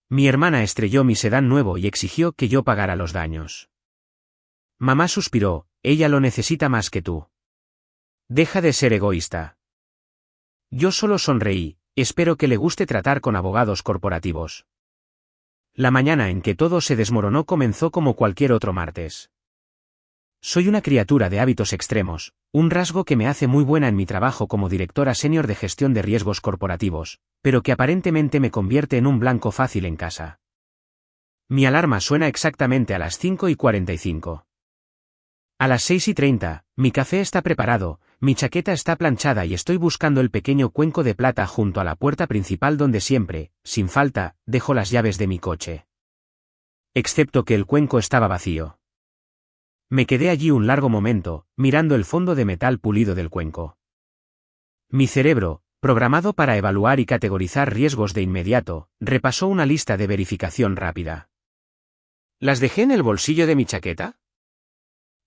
Mi hermana estrelló mi sedán nuevo y exigió que yo pagara los daños. Mamá suspiró, ella lo necesita más que tú. Deja de ser egoísta. Yo solo sonreí, espero que le guste tratar con abogados corporativos. La mañana en que todo se desmoronó comenzó como cualquier otro martes. Soy una criatura de hábitos extremos, un rasgo que me hace muy buena en mi trabajo como directora senior de gestión de riesgos corporativos, pero que aparentemente me convierte en un blanco fácil en casa. Mi alarma suena exactamente a las 5:45. A las 6:30, mi café está preparado, mi chaqueta está planchada y estoy buscando el pequeño cuenco de plata junto a la puerta principal donde siempre, sin falta, dejo las llaves de mi coche. Excepto que el cuenco estaba vacío. Me quedé allí un largo momento, mirando el fondo de metal pulido del cuenco. Mi cerebro, programado para evaluar y categorizar riesgos de inmediato, repasó una lista de verificación rápida. ¿Las dejé en el bolsillo de mi chaqueta?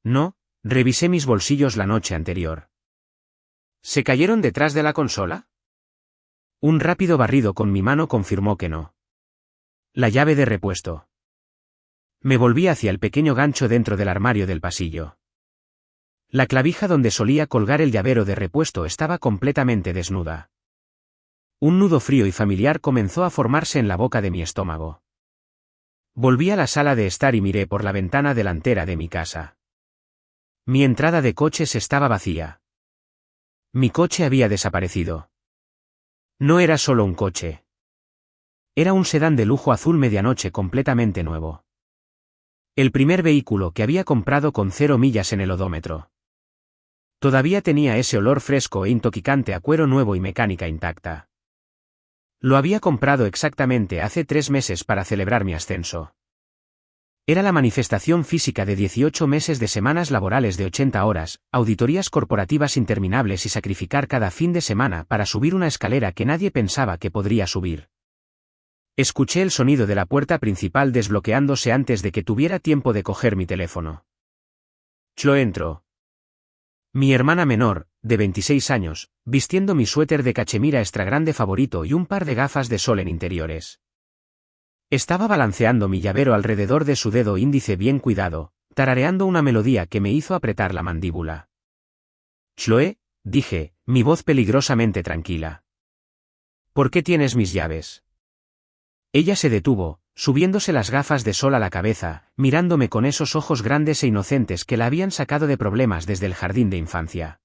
No, revisé mis bolsillos la noche anterior. ¿Se cayeron detrás de la consola? Un rápido barrido con mi mano confirmó que no. La llave de repuesto. Me volví hacia el pequeño gancho dentro del armario del pasillo. La clavija donde solía colgar el llavero de repuesto estaba completamente desnuda. Un nudo frío y familiar comenzó a formarse en la boca de mi estómago. Volví a la sala de estar y miré por la ventana delantera de mi casa. Mi entrada de coches estaba vacía. Mi coche había desaparecido. No era solo un coche. Era un sedán de lujo azul medianoche completamente nuevo. El primer vehículo que había comprado con 0 millas en el odómetro. Todavía tenía ese olor fresco e intoxicante a cuero nuevo y mecánica intacta. Lo había comprado exactamente hace 3 meses para celebrar mi ascenso. Era la manifestación física de 18 meses de semanas laborales de 80 horas, auditorías corporativas interminables y sacrificar cada fin de semana para subir una escalera que nadie pensaba que podría subir. Escuché el sonido de la puerta principal desbloqueándose antes de que tuviera tiempo de coger mi teléfono. Chloe entró. Mi hermana menor, de 26 años, vistiendo mi suéter de cachemira extra grande favorito y un par de gafas de sol en interiores. Estaba balanceando mi llavero alrededor de su dedo índice bien cuidado, tarareando una melodía que me hizo apretar la mandíbula. Chloe, dije, mi voz peligrosamente tranquila. ¿Por qué tienes mis llaves? Ella se detuvo, subiéndose las gafas de sol a la cabeza, mirándome con esos ojos grandes e inocentes que la habían sacado de problemas desde el jardín de infancia.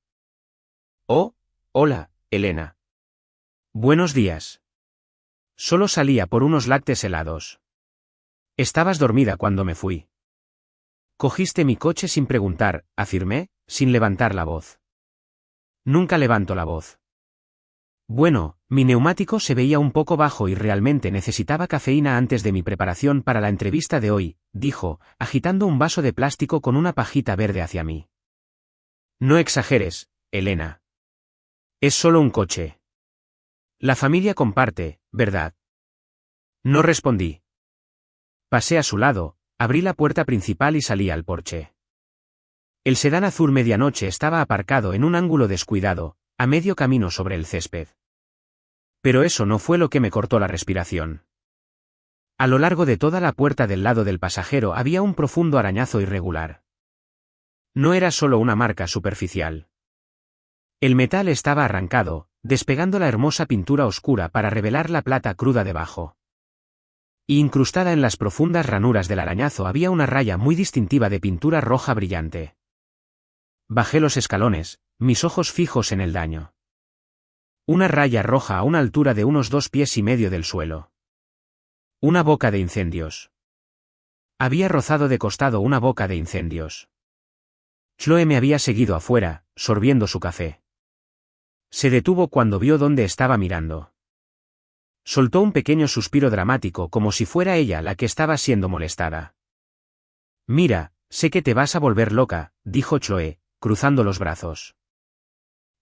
Oh, hola, Elena. Buenos días. Solo salía por unos lácteos helados. Estabas dormida cuando me fui. Cogiste mi coche sin preguntar, afirmé, sin levantar la voz. Nunca levanto la voz. Bueno, mi neumático se veía un poco bajo y realmente necesitaba cafeína antes de mi preparación para la entrevista de hoy, dijo, agitando un vaso de plástico con una pajita verde hacia mí. No exageres, Elena. Es solo un coche. La familia comparte, ¿verdad? No respondí. Pasé a su lado, abrí la puerta principal y salí al porche. El sedán azul medianoche estaba aparcado en un ángulo descuidado, a medio camino sobre el césped. Pero eso no fue lo que me cortó la respiración. A lo largo de toda la puerta del lado del pasajero había un profundo arañazo irregular. No era solo una marca superficial. El metal estaba arrancado, despegando la hermosa pintura oscura para revelar la plata cruda debajo. Y incrustada en las profundas ranuras del arañazo había una raya muy distintiva de pintura roja brillante. Bajé los escalones, mis ojos fijos en el daño. Una raya roja a una altura de unos 2,5 pies del suelo. Una boca de incendios. Había rozado de costado una boca de incendios. Chloe me había seguido afuera, sorbiendo su café. Se detuvo cuando vio dónde estaba mirando. Soltó un pequeño suspiro dramático como si fuera ella la que estaba siendo molestada. Mira, sé que te vas a volver loca, dijo Chloe, cruzando los brazos.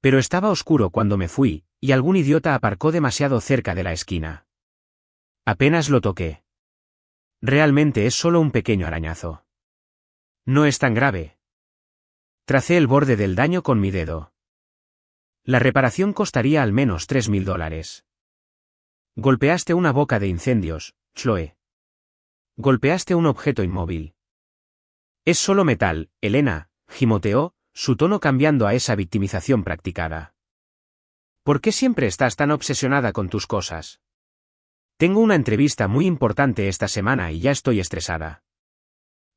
Pero estaba oscuro cuando me fui, y algún idiota aparcó demasiado cerca de la esquina. Apenas lo toqué. Realmente es solo un pequeño arañazo. No es tan grave. Tracé el borde del daño con mi dedo. La reparación costaría al menos $3,000. Golpeaste una boca de incendios, Chloe. Golpeaste un objeto inmóvil. Es solo metal, Elena, gimoteó, su tono cambiando a esa victimización practicada. ¿Por qué siempre estás tan obsesionada con tus cosas? Tengo una entrevista muy importante esta semana y ya estoy estresada.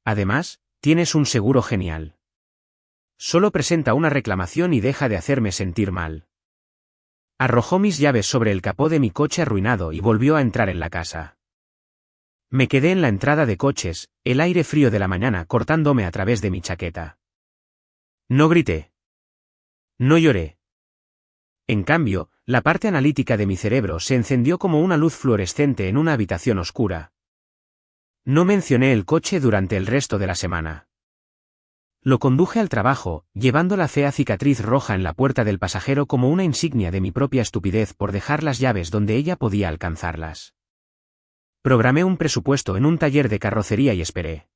Además, tienes un seguro genial. Solo presenta una reclamación y deja de hacerme sentir mal. Arrojó mis llaves sobre el capó de mi coche arruinado y volvió a entrar en la casa. Me quedé en la entrada de coches, el aire frío de la mañana cortándome a través de mi chaqueta. No grité. No lloré. En cambio, la parte analítica de mi cerebro se encendió como una luz fluorescente en una habitación oscura. No mencioné el coche durante el resto de la semana. Lo conduje al trabajo, llevando la fea cicatriz roja en la puerta del pasajero como una insignia de mi propia estupidez por dejar las llaves donde ella podía alcanzarlas. Programé un presupuesto en un taller de carrocería y esperé.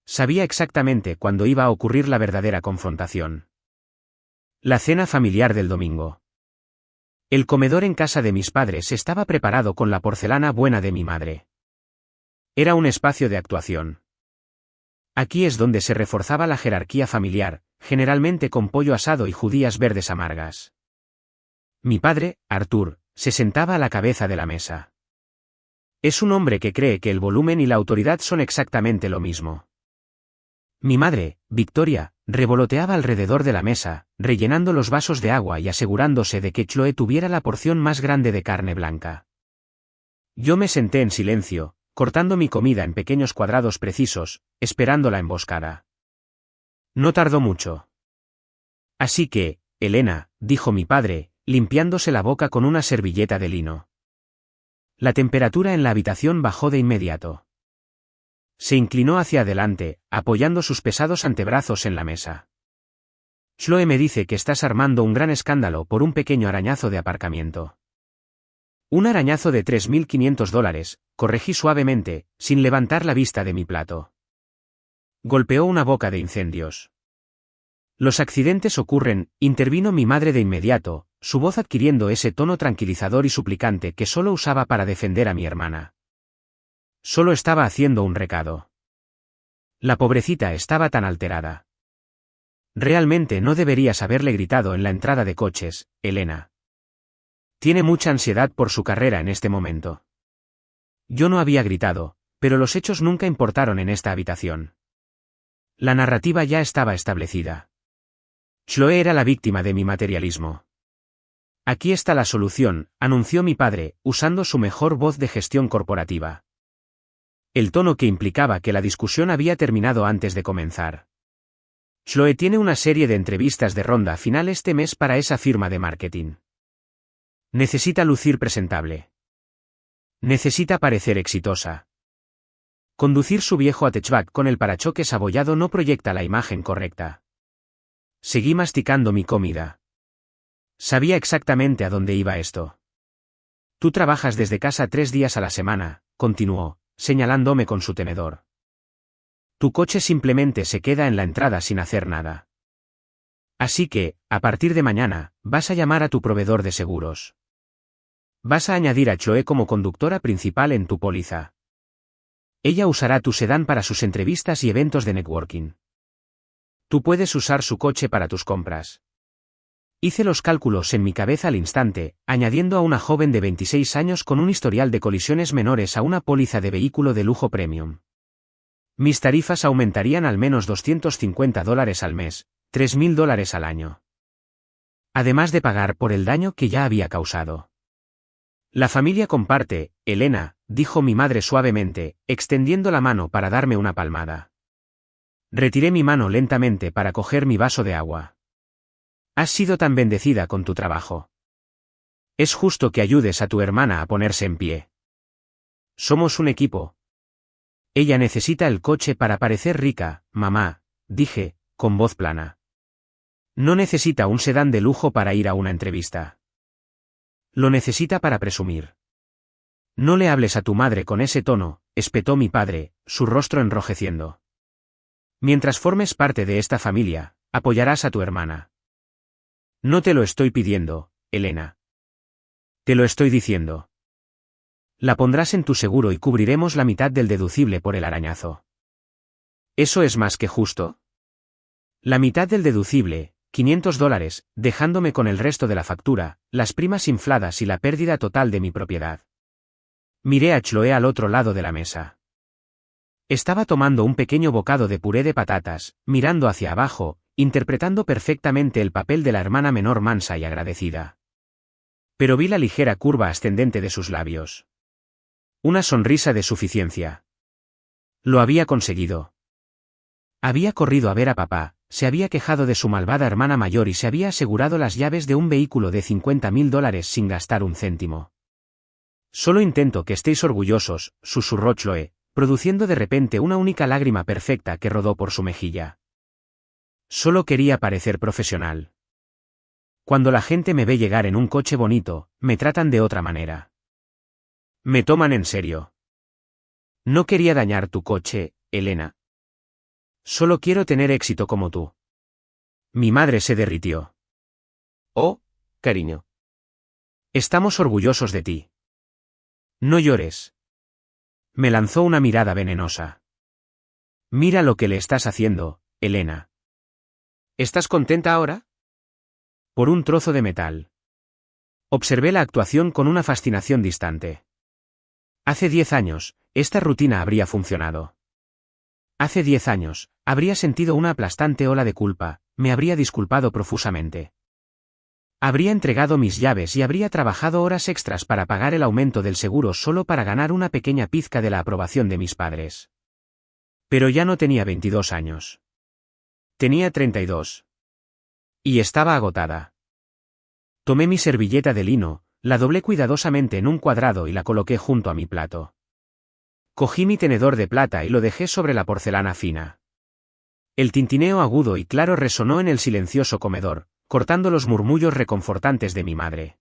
Sabía exactamente cuándo iba a ocurrir la verdadera confrontación. La cena familiar del domingo. El comedor en casa de mis padres estaba preparado con la porcelana buena de mi madre. Era un espacio de actuación. Aquí es donde se reforzaba la jerarquía familiar, generalmente con pollo asado y judías verdes amargas. Mi padre, Arthur, se sentaba a la cabeza de la mesa. Es un hombre que cree que el volumen y la autoridad son exactamente lo mismo. Mi madre, Victoria, revoloteaba alrededor de la mesa, rellenando los vasos de agua y asegurándose de que Chloe tuviera la porción más grande de carne blanca. Yo me senté en silencio, cortando mi comida en pequeños cuadrados precisos, esperando la emboscada. No tardó mucho. Así que, Elena, dijo mi padre, limpiándose la boca con una servilleta de lino. La temperatura en la habitación bajó de inmediato. Se inclinó hacia adelante, apoyando sus pesados antebrazos en la mesa. Chloe me dice que estás armando un gran escándalo por un pequeño arañazo de aparcamiento. Un arañazo de $3.500, corregí suavemente, sin levantar la vista de mi plato. Golpeó una boca de incendios. Los accidentes ocurren, intervino mi madre de inmediato, su voz adquiriendo ese tono tranquilizador y suplicante que solo usaba para defender a mi hermana. Solo estaba haciendo un recado. La pobrecita estaba tan alterada. Realmente no deberías haberle gritado en la entrada de coches, Elena. Tiene mucha ansiedad por su carrera en este momento. Yo no había gritado, pero los hechos nunca importaron en esta habitación. La narrativa ya estaba establecida. Chloe era la víctima de mi materialismo. Aquí está la solución, anunció mi padre, usando su mejor voz de gestión corporativa. El tono que implicaba que la discusión había terminado antes de comenzar. Chloe tiene una serie de entrevistas de ronda final este mes para esa firma de marketing. Necesita lucir presentable. Necesita parecer exitosa. Conducir su viejo hatchback con el parachoques abollado no proyecta la imagen correcta. Seguí masticando mi comida. Sabía exactamente a dónde iba esto. Tú trabajas desde casa 3 días a la semana, continuó, señalándome con su tenedor. Tu coche simplemente se queda en la entrada sin hacer nada. Así que, a partir de mañana, vas a llamar a tu proveedor de seguros. Vas a añadir a Chloe como conductora principal en tu póliza. Ella usará tu sedán para sus entrevistas y eventos de networking. Tú puedes usar su coche para tus compras. Hice los cálculos en mi cabeza al instante, añadiendo a una joven de 26 años con un historial de colisiones menores a una póliza de vehículo de lujo premium. Mis tarifas aumentarían al menos $250 al mes, $3.000 al año. Además de pagar por el daño que ya había causado. La familia comparte, Elena, dijo mi madre suavemente, extendiendo la mano para darme una palmada. Retiré mi mano lentamente para coger mi vaso de agua. Has sido tan bendecida con tu trabajo. Es justo que ayudes a tu hermana a ponerse en pie. Somos un equipo. Ella necesita el coche para parecer rica, mamá, dije, con voz plana. No necesita un sedán de lujo para ir a una entrevista. Lo necesita para presumir. No le hables a tu madre con ese tono, espetó mi padre, su rostro enrojeciendo. Mientras formes parte de esta familia, apoyarás a tu hermana. No te lo estoy pidiendo, Elena. Te lo estoy diciendo. La pondrás en tu seguro y cubriremos la mitad del deducible por el arañazo. ¿Eso es más que justo? La mitad del deducible, $500, dejándome con el resto de la factura, las primas infladas y la pérdida total de mi propiedad. Miré a Chloe al otro lado de la mesa. Estaba tomando un pequeño bocado de puré de patatas, mirando hacia abajo, interpretando perfectamente el papel de la hermana menor mansa y agradecida. Pero vi la ligera curva ascendente de sus labios. Una sonrisa de suficiencia. Lo había conseguido. Había corrido a ver a papá, se había quejado de su malvada hermana mayor y se había asegurado las llaves de un vehículo de $50.000 sin gastar un céntimo. Solo intento que estéis orgullosos, susurró Chloe, produciendo de repente una única lágrima perfecta que rodó por su mejilla. Solo quería parecer profesional. Cuando la gente me ve llegar en un coche bonito, me tratan de otra manera. Me toman en serio. No quería dañar tu coche, Elena. Solo quiero tener éxito como tú. Mi madre se derritió. Oh, cariño. Estamos orgullosos de ti. No llores. Me lanzó una mirada venenosa. Mira lo que le estás haciendo, Elena. ¿Estás contenta ahora? Por un trozo de metal. Observé la actuación con una fascinación distante. Hace 10 años, esta rutina habría funcionado. Hace 10 años, habría sentido una aplastante ola de culpa, me habría disculpado profusamente. Habría entregado mis llaves y habría trabajado horas extras para pagar el aumento del seguro solo para ganar una pequeña pizca de la aprobación de mis padres. Pero ya no tenía 22 años. Tenía 32. Y estaba agotada. Tomé mi servilleta de lino, la doblé cuidadosamente en un cuadrado y la coloqué junto a mi plato. Cogí mi tenedor de plata y lo dejé sobre la porcelana fina. El tintineo agudo y claro resonó en el silencioso comedor, cortando los murmullos reconfortantes de mi madre.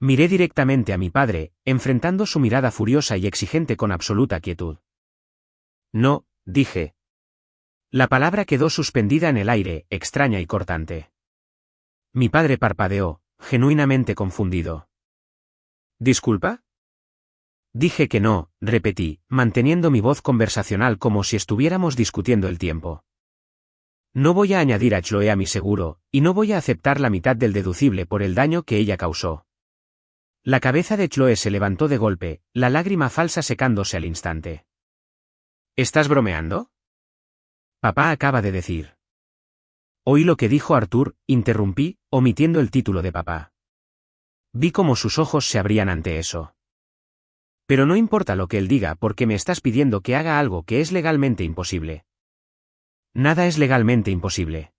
Miré directamente a mi padre, enfrentando su mirada furiosa y exigente con absoluta quietud. No, dije. La palabra quedó suspendida en el aire, extraña y cortante. Mi padre parpadeó, genuinamente confundido. ¿Disculpa? Dije que no, repetí, manteniendo mi voz conversacional como si estuviéramos discutiendo el tiempo. No voy a añadir a Chloe a mi seguro, y no voy a aceptar la mitad del deducible por el daño que ella causó. La cabeza de Chloe se levantó de golpe, la lágrima falsa secándose al instante. ¿Estás bromeando? Papá acaba de decir. Oí lo que dijo Arthur, interrumpí, omitiendo el título de papá. Vi cómo sus ojos se abrían ante eso. Pero no importa lo que él diga porque me estás pidiendo que haga algo que es legalmente imposible. Nada es legalmente imposible.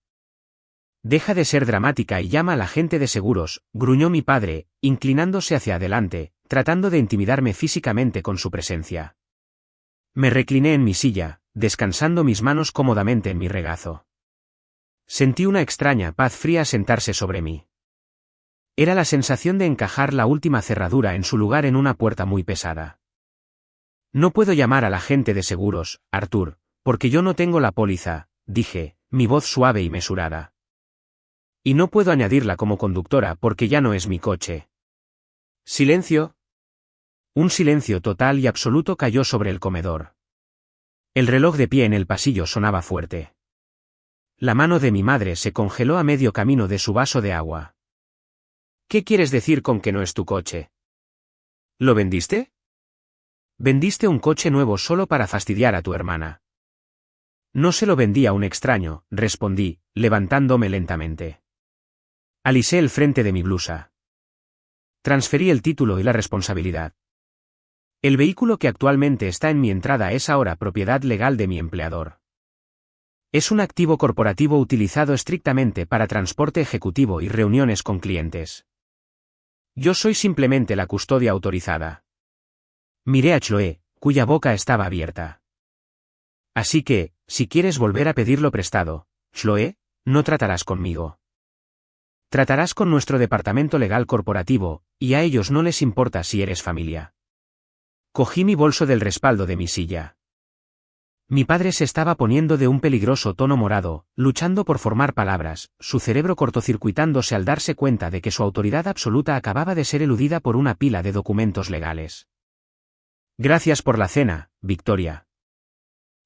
Deja de ser dramática y llama al agente de seguros, gruñó mi padre, inclinándose hacia adelante, tratando de intimidarme físicamente con su presencia. Me recliné en mi silla, descansando mis manos cómodamente en mi regazo. Sentí una extraña paz fría sentarse sobre mí. Era la sensación de encajar la última cerradura en su lugar en una puerta muy pesada. No puedo llamar al agente de seguros, Arthur, porque yo no tengo la póliza, dije, mi voz suave y mesurada. Y no puedo añadirla como conductora porque ya no es mi coche. Silencio. Un silencio total y absoluto cayó sobre el comedor. El reloj de pie en el pasillo sonaba fuerte. La mano de mi madre se congeló a medio camino de su vaso de agua. ¿Qué quieres decir con que no es tu coche? ¿Lo vendiste? Vendiste un coche nuevo solo para fastidiar a tu hermana. No se lo vendí a un extraño, respondí, levantándome lentamente. Alisé el frente de mi blusa. Transferí el título y la responsabilidad. El vehículo que actualmente está en mi entrada es ahora propiedad legal de mi empleador. Es un activo corporativo utilizado estrictamente para transporte ejecutivo y reuniones con clientes. Yo soy simplemente la custodia autorizada. Miré a Chloe, cuya boca estaba abierta. Así que, si quieres volver a pedirlo prestado, Chloe, no tratarás conmigo. Tratarás con nuestro departamento legal corporativo, y a ellos no les importa si eres familia. Cogí mi bolso del respaldo de mi silla. Mi padre se estaba poniendo de un peligroso tono morado, luchando por formar palabras, su cerebro cortocircuitándose al darse cuenta de que su autoridad absoluta acababa de ser eludida por una pila de documentos legales. Gracias por la cena, Victoria.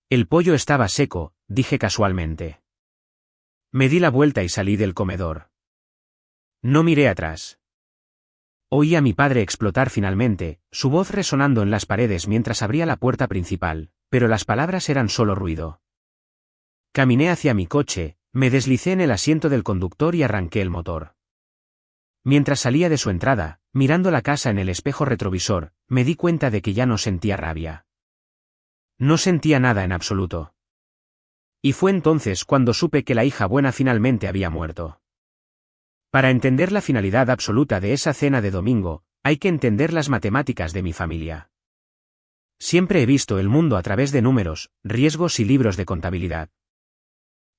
El pollo estaba seco, dije casualmente. Me di la vuelta y salí del comedor. No miré atrás. Oí a mi padre explotar finalmente, su voz resonando en las paredes mientras abría la puerta principal, pero las palabras eran solo ruido. Caminé hacia mi coche, me deslicé en el asiento del conductor y arranqué el motor. Mientras salía de su entrada, mirando la casa en el espejo retrovisor, me di cuenta de que ya no sentía rabia. No sentía nada en absoluto. Y fue entonces cuando supe que la hija buena finalmente había muerto. Para entender la finalidad absoluta de esa cena de domingo, hay que entender las matemáticas de mi familia. Siempre he visto el mundo a través de números, riesgos y libros de contabilidad.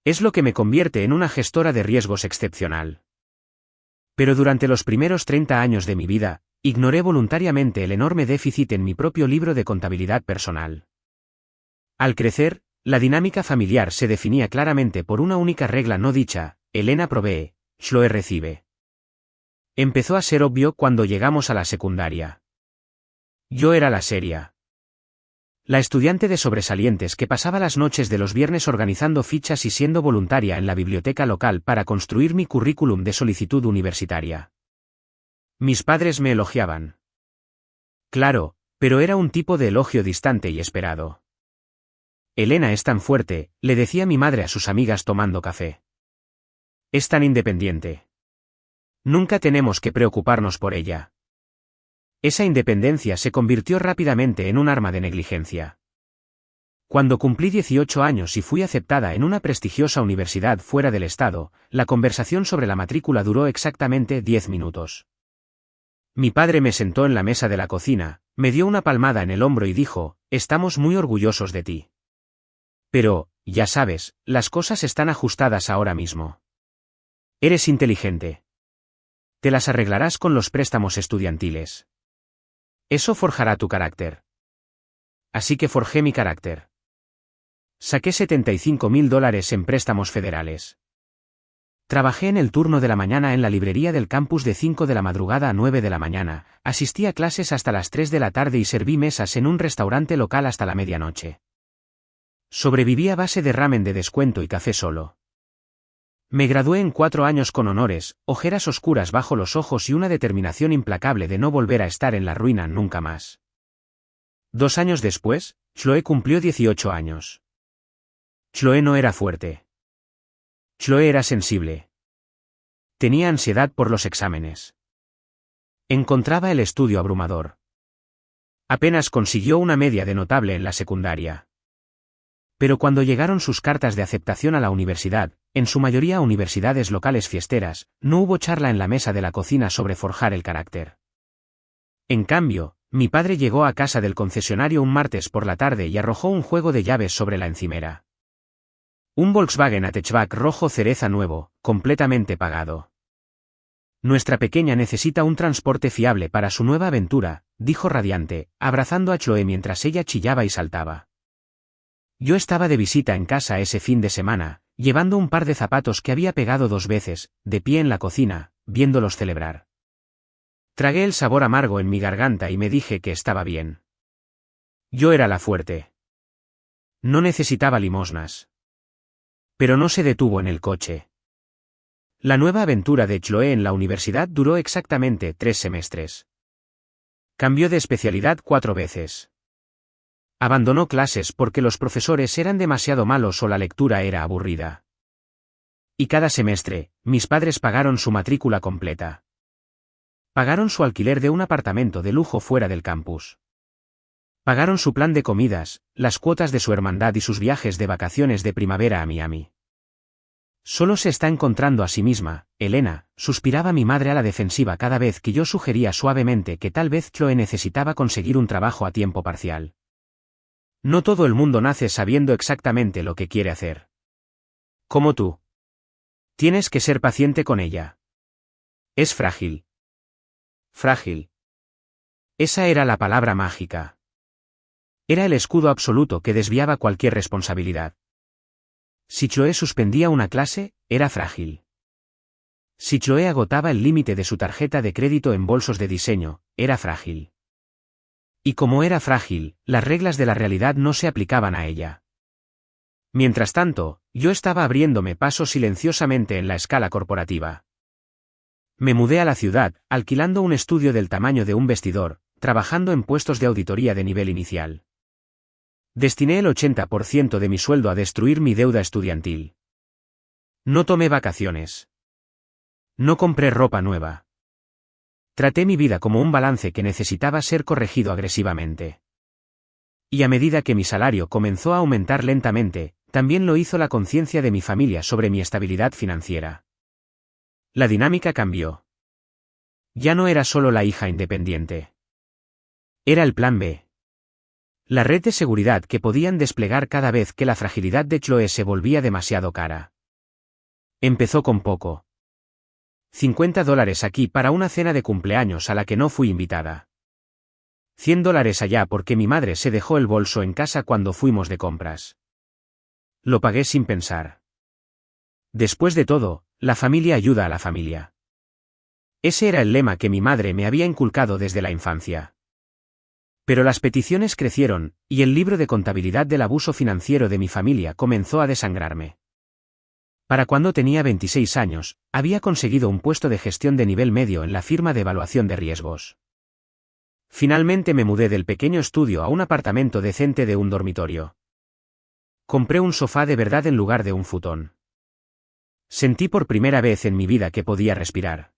Es lo que me convierte en una gestora de riesgos excepcional. Pero durante los primeros 30 años de mi vida, ignoré voluntariamente el enorme déficit en mi propio libro de contabilidad personal. Al crecer, la dinámica familiar se definía claramente por una única regla no dicha: Elena provee, Chloe recibe. Empezó a ser obvio cuando llegamos a la secundaria. Yo era la seria. La estudiante de sobresalientes que pasaba las noches de los viernes organizando fichas y siendo voluntaria en la biblioteca local para construir mi currículum de solicitud universitaria. Mis padres me elogiaban. Claro, pero era un tipo de elogio distante y esperado. Elena es tan fuerte, le decía mi madre a sus amigas tomando café. Es tan independiente. Nunca tenemos que preocuparnos por ella. Esa independencia se convirtió rápidamente en un arma de negligencia. Cuando cumplí 18 años y fui aceptada en una prestigiosa universidad fuera del estado, la conversación sobre la matrícula duró exactamente 10 minutos. Mi padre me sentó en la mesa de la cocina, me dio una palmada en el hombro y dijo: «Estamos muy orgullosos de ti. Pero, ya sabes, las cosas están ajustadas ahora mismo. Eres inteligente. Te las arreglarás con los préstamos estudiantiles. Eso forjará tu carácter». Así que forjé mi carácter. Saqué $75.000 en préstamos federales. Trabajé en el turno de la mañana en la librería del campus de 5 de la madrugada a 9 de la mañana, asistí a clases hasta las 3 de la tarde y serví mesas en un restaurante local hasta la medianoche. Sobreviví a base de ramen de descuento y café solo. Me gradué en 4 años con honores, ojeras oscuras bajo los ojos y una determinación implacable de no volver a estar en la ruina nunca más. 2 años después, Chloe cumplió 18 años. Chloe no era fuerte. Chloe era sensible. Tenía ansiedad por los exámenes. Encontraba el estudio abrumador. Apenas consiguió una media de notable en la secundaria. Pero cuando llegaron sus cartas de aceptación a la universidad, en su mayoría universidades locales fiesteras, no hubo charla en la mesa de la cocina sobre forjar el carácter. En cambio, mi padre llegó a casa del concesionario un martes por la tarde y arrojó un juego de llaves sobre la encimera. Un Volkswagen Hatchback rojo cereza nuevo, completamente pagado. «Nuestra pequeña necesita un transporte fiable para su nueva aventura», dijo radiante, abrazando a Chloe mientras ella chillaba y saltaba. Yo estaba de visita en casa ese fin de semana, llevando un par de zapatos que había pegado 2 veces, de pie en la cocina, viéndolos celebrar. Tragué el sabor amargo en mi garganta y me dije que estaba bien. Yo era la fuerte. No necesitaba limosnas. Pero no se detuvo en el coche. La nueva aventura de Chloe en la universidad duró exactamente 3 semestres. Cambió de especialidad 4 veces. Abandonó clases porque los profesores eran demasiado malos o la lectura era aburrida. Y cada semestre, mis padres pagaron su matrícula completa. Pagaron su alquiler de un apartamento de lujo fuera del campus. Pagaron su plan de comidas, las cuotas de su hermandad y sus viajes de vacaciones de primavera a Miami. Solo se está encontrando a sí misma, Elena, suspiraba mi madre a la defensiva cada vez que yo sugería suavemente que tal vez Chloe necesitaba conseguir un trabajo a tiempo parcial. No todo el mundo nace sabiendo exactamente lo que quiere hacer. Como tú. Tienes que ser paciente con ella. Es frágil. Frágil. Esa era la palabra mágica. Era el escudo absoluto que desviaba cualquier responsabilidad. Si Chloe suspendía una clase, era frágil. Si Chloe agotaba el límite de su tarjeta de crédito en bolsos de diseño, era frágil. Y como era frágil, las reglas de la realidad no se aplicaban a ella. Mientras tanto, yo estaba abriéndome paso silenciosamente en la escala corporativa. Me mudé a la ciudad, alquilando un estudio del tamaño de un vestidor, trabajando en puestos de auditoría de nivel inicial. Destiné el 80% de mi sueldo a destruir mi deuda estudiantil. No tomé vacaciones. No compré ropa nueva. Traté mi vida como un balance que necesitaba ser corregido agresivamente. Y a medida que mi salario comenzó a aumentar lentamente, también lo hizo la conciencia de mi familia sobre mi estabilidad financiera. La dinámica cambió. Ya no era solo la hija independiente. Era el plan B. La red de seguridad que podían desplegar cada vez que la fragilidad de Chloe se volvía demasiado cara. Empezó con poco. $50 aquí para una cena de cumpleaños a la que no fui invitada. $100 allá porque mi madre se dejó el bolso en casa cuando fuimos de compras. Lo pagué sin pensar. Después de todo, la familia ayuda a la familia. Ese era el lema que mi madre me había inculcado desde la infancia. Pero las peticiones crecieron, y el libro de contabilidad del abuso financiero de mi familia comenzó a desangrarme. Para cuando tenía 26 años, había conseguido un puesto de gestión de nivel medio en la firma de evaluación de riesgos. Finalmente me mudé del pequeño estudio a un apartamento decente de un dormitorio. Compré un sofá de verdad en lugar de un futón. Sentí por primera vez en mi vida que podía respirar.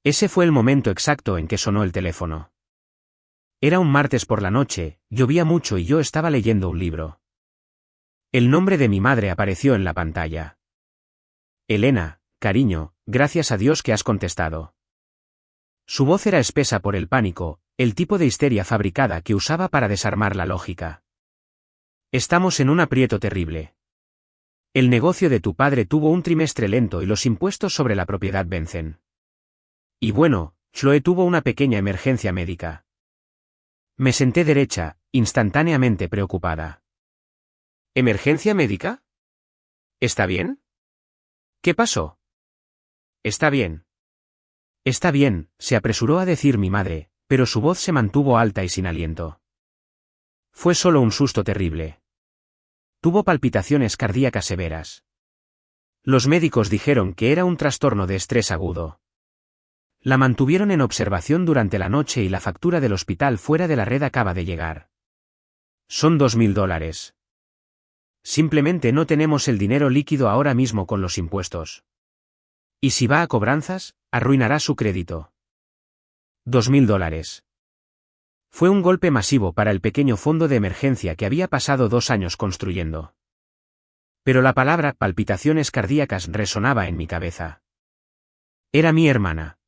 Ese fue el momento exacto en que sonó el teléfono. Era un martes por la noche, llovía mucho y yo estaba leyendo un libro. El nombre de mi madre apareció en la pantalla. Elena, cariño, gracias a Dios que has contestado. Su voz era espesa por el pánico, el tipo de histeria fabricada que usaba para desarmar la lógica. Estamos en un aprieto terrible. El negocio de tu padre tuvo un trimestre lento y los impuestos sobre la propiedad vencen. Y bueno, Chloe tuvo una pequeña emergencia médica. Me senté derecha, instantáneamente preocupada. ¿Emergencia médica? ¿Está bien? ¿Qué pasó? Está bien. Está bien, se apresuró a decir mi madre, pero su voz se mantuvo alta y sin aliento. Fue solo un susto terrible. Tuvo palpitaciones cardíacas severas. Los médicos dijeron que era un trastorno de estrés agudo. La mantuvieron en observación durante la noche y la factura del hospital fuera de la red acaba de llegar. Son $2.000. Simplemente no tenemos el dinero líquido ahora mismo con los impuestos. Y si va a cobranzas, arruinará su crédito. $2.000. Fue un golpe masivo para el pequeño fondo de emergencia que había pasado 2 años construyendo. Pero la palabra palpitaciones cardíacas resonaba en mi cabeza. Era mi hermana.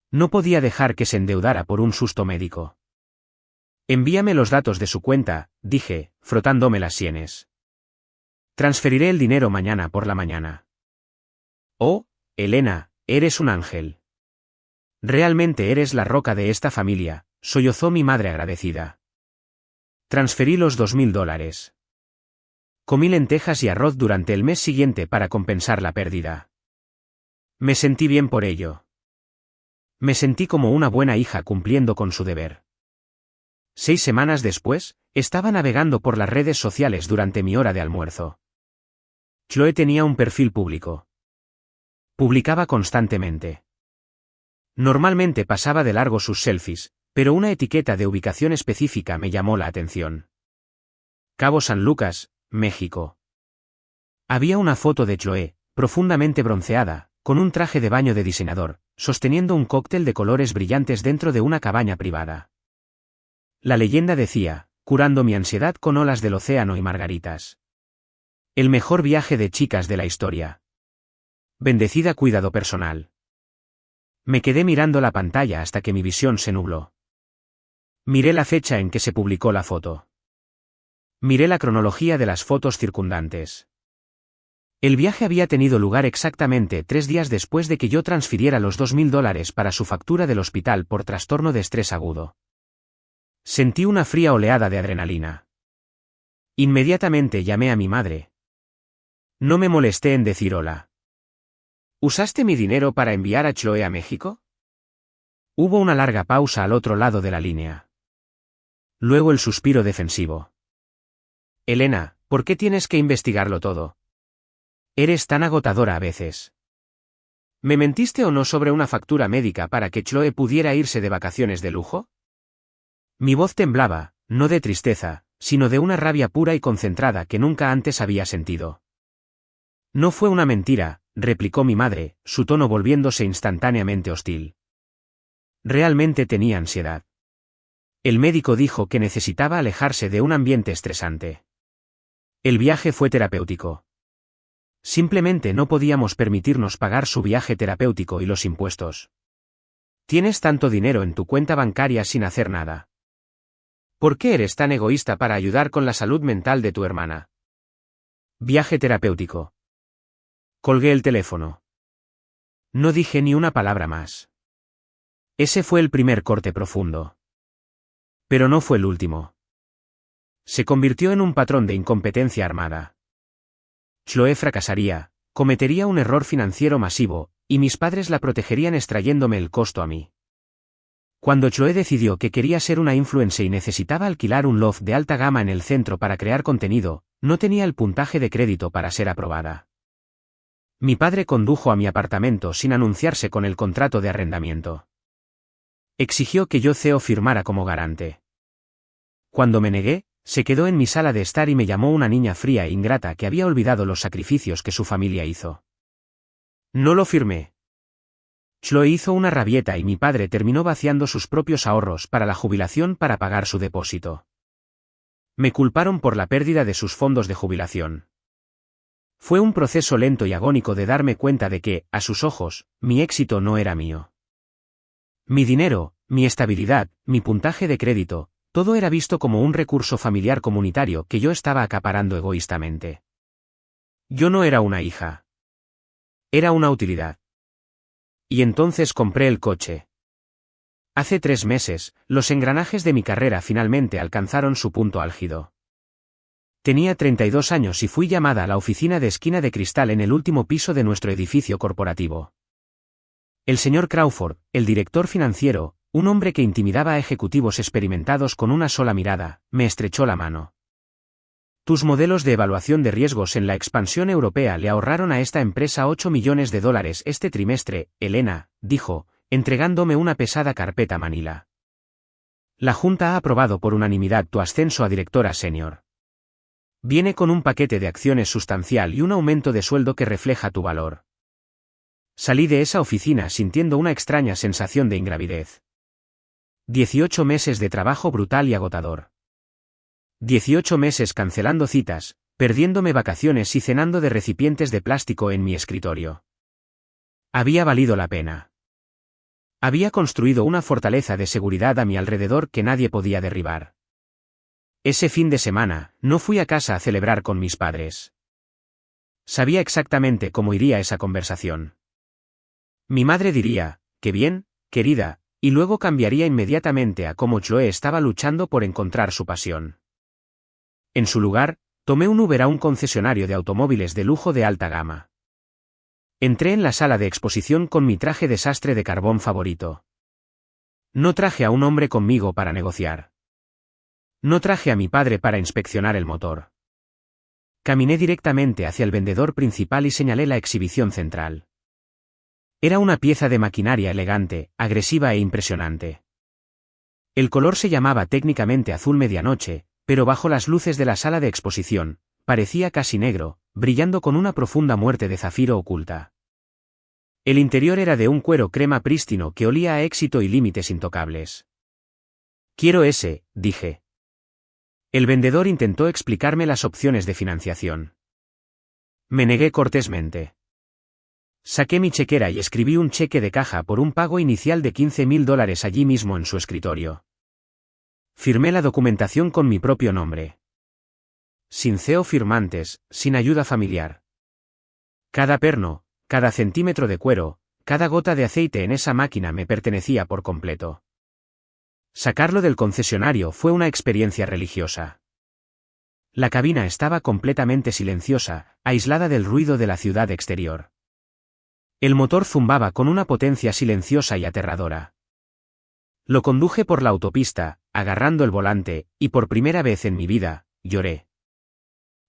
No podía dejar que se endeudara por un susto médico. Envíame los datos de su cuenta, dije, frotándome las sienes. Transferiré el dinero mañana por la mañana. Oh, Elena, eres un ángel. Realmente eres la roca de esta familia, sollozó mi madre agradecida. Transferí los $2.000. Comí lentejas y arroz durante el mes siguiente para compensar la pérdida. Me sentí bien por ello. Me sentí como una buena hija cumpliendo con su deber. 6 semanas después, estaba navegando por las redes sociales durante mi hora de almuerzo. Chloe tenía un perfil público. Publicaba constantemente. Normalmente pasaba de largo sus selfies, pero una etiqueta de ubicación específica me llamó la atención. Cabo San Lucas, México. Había una foto de Chloe, profundamente bronceada, con un traje de baño de diseñador, sosteniendo un cóctel de colores brillantes dentro de una cabaña privada. La leyenda decía, curando mi ansiedad con olas del océano y margaritas. El mejor viaje de chicas de la historia. Bendecida cuidado personal. Me quedé mirando la pantalla hasta que mi visión se nubló. Miré la fecha en que se publicó la foto. Miré la cronología de las fotos circundantes. El viaje había tenido lugar exactamente 3 días después de que yo transfiriera los $2.000 para su factura del hospital por trastorno de estrés agudo. Sentí una fría oleada de adrenalina. Inmediatamente llamé a mi madre. No me molesté en decir hola. ¿Usaste mi dinero para enviar a Chloe a México? Hubo una larga pausa al otro lado de la línea. Luego el suspiro defensivo. Elena, ¿por qué tienes que investigarlo todo? Eres tan agotadora a veces. ¿Me mentiste o no sobre una factura médica para que Chloe pudiera irse de vacaciones de lujo? Mi voz temblaba, no de tristeza, sino de una rabia pura y concentrada que nunca antes había sentido. No fue una mentira, replicó mi madre, su tono volviéndose instantáneamente hostil. Realmente tenía ansiedad. El médico dijo que necesitaba alejarse de un ambiente estresante. El viaje fue terapéutico. Simplemente no podíamos permitirnos pagar su viaje terapéutico y los impuestos. Tienes tanto dinero en tu cuenta bancaria sin hacer nada. ¿Por qué eres tan egoísta para ayudar con la salud mental de tu hermana? Viaje terapéutico. Colgué el teléfono. No dije ni una palabra más. Ese fue el primer corte profundo. Pero no fue el último. Se convirtió en un patrón de incompetencia armada. Chloe fracasaría, cometería un error financiero masivo, y mis padres la protegerían extrayéndome el costo a mí. Cuando Chloe decidió que quería ser una influencer y necesitaba alquilar un loft de alta gama en el centro para crear contenido, no tenía el puntaje de crédito para ser aprobada. Mi padre condujo a mi apartamento sin anunciarse con el contrato de arrendamiento. Exigió que yo firmara como garante. Cuando me negué, se quedó en mi sala de estar y me llamó una niña fría e ingrata que había olvidado los sacrificios que su familia hizo. No lo firmé. Chloe hizo una rabieta y mi padre terminó vaciando sus propios ahorros para la jubilación para pagar su depósito. Me culparon por la pérdida de sus fondos de jubilación. Fue un proceso lento y agónico de darme cuenta de que, a sus ojos, mi éxito no era mío. Mi dinero, mi estabilidad, mi puntaje de crédito, todo era visto como un recurso familiar comunitario que yo estaba acaparando egoístamente. Yo no era una hija. Era una utilidad. Y entonces compré el coche. Hace 3 meses, los engranajes de mi carrera finalmente alcanzaron su punto álgido. Tenía 32 años y fui llamada a la oficina de esquina de cristal en el último piso de nuestro edificio corporativo. El señor Crawford, el director financiero, un hombre que intimidaba a ejecutivos experimentados con una sola mirada, me estrechó la mano. Tus modelos de evaluación de riesgos en la expansión europea le ahorraron a esta empresa $8 millones este trimestre, Elena, dijo, entregándome una pesada carpeta manila. La Junta ha aprobado por unanimidad tu ascenso a directora senior. Viene con un paquete de acciones sustancial y un aumento de sueldo que refleja tu valor. Salí de esa oficina sintiendo una extraña sensación de ingravidez. 18 meses de trabajo brutal y agotador. 18 meses cancelando citas, perdiéndome vacaciones y cenando de recipientes de plástico en mi escritorio. Había valido la pena. Había construido una fortaleza de seguridad a mi alrededor que nadie podía derribar. Ese fin de semana, no fui a casa a celebrar con mis padres. Sabía exactamente cómo iría esa conversación. Mi madre diría, qué bien, querida, y luego cambiaría inmediatamente a cómo Chloe estaba luchando por encontrar su pasión. En su lugar, tomé un Uber a un concesionario de automóviles de lujo de alta gama. Entré en la sala de exposición con mi traje desastre de carbón favorito. No traje a un hombre conmigo para negociar. No traje a mi padre para inspeccionar el motor. Caminé directamente hacia el vendedor principal y señalé la exhibición central. Era una pieza de maquinaria elegante, agresiva e impresionante. El color se llamaba técnicamente azul medianoche, pero bajo las luces de la sala de exposición, parecía casi negro, brillando con una profunda muerte de zafiro oculta. El interior era de un cuero crema prístino que olía a éxito y límites intocables. Quiero ese, dije. El vendedor intentó explicarme las opciones de financiación. Me negué cortésmente. Saqué mi chequera y escribí un cheque de caja por un pago inicial de $15,000 allí mismo en su escritorio. Firmé la documentación con mi propio nombre. Sin CEO firmantes, sin ayuda familiar. Cada perno, cada centímetro de cuero, cada gota de aceite en esa máquina me pertenecía por completo. Sacarlo del concesionario fue una experiencia religiosa. La cabina estaba completamente silenciosa, aislada del ruido de la ciudad exterior. El motor zumbaba con una potencia silenciosa y aterradora. Lo conduje por la autopista, agarrando el volante, y por primera vez en mi vida, lloré.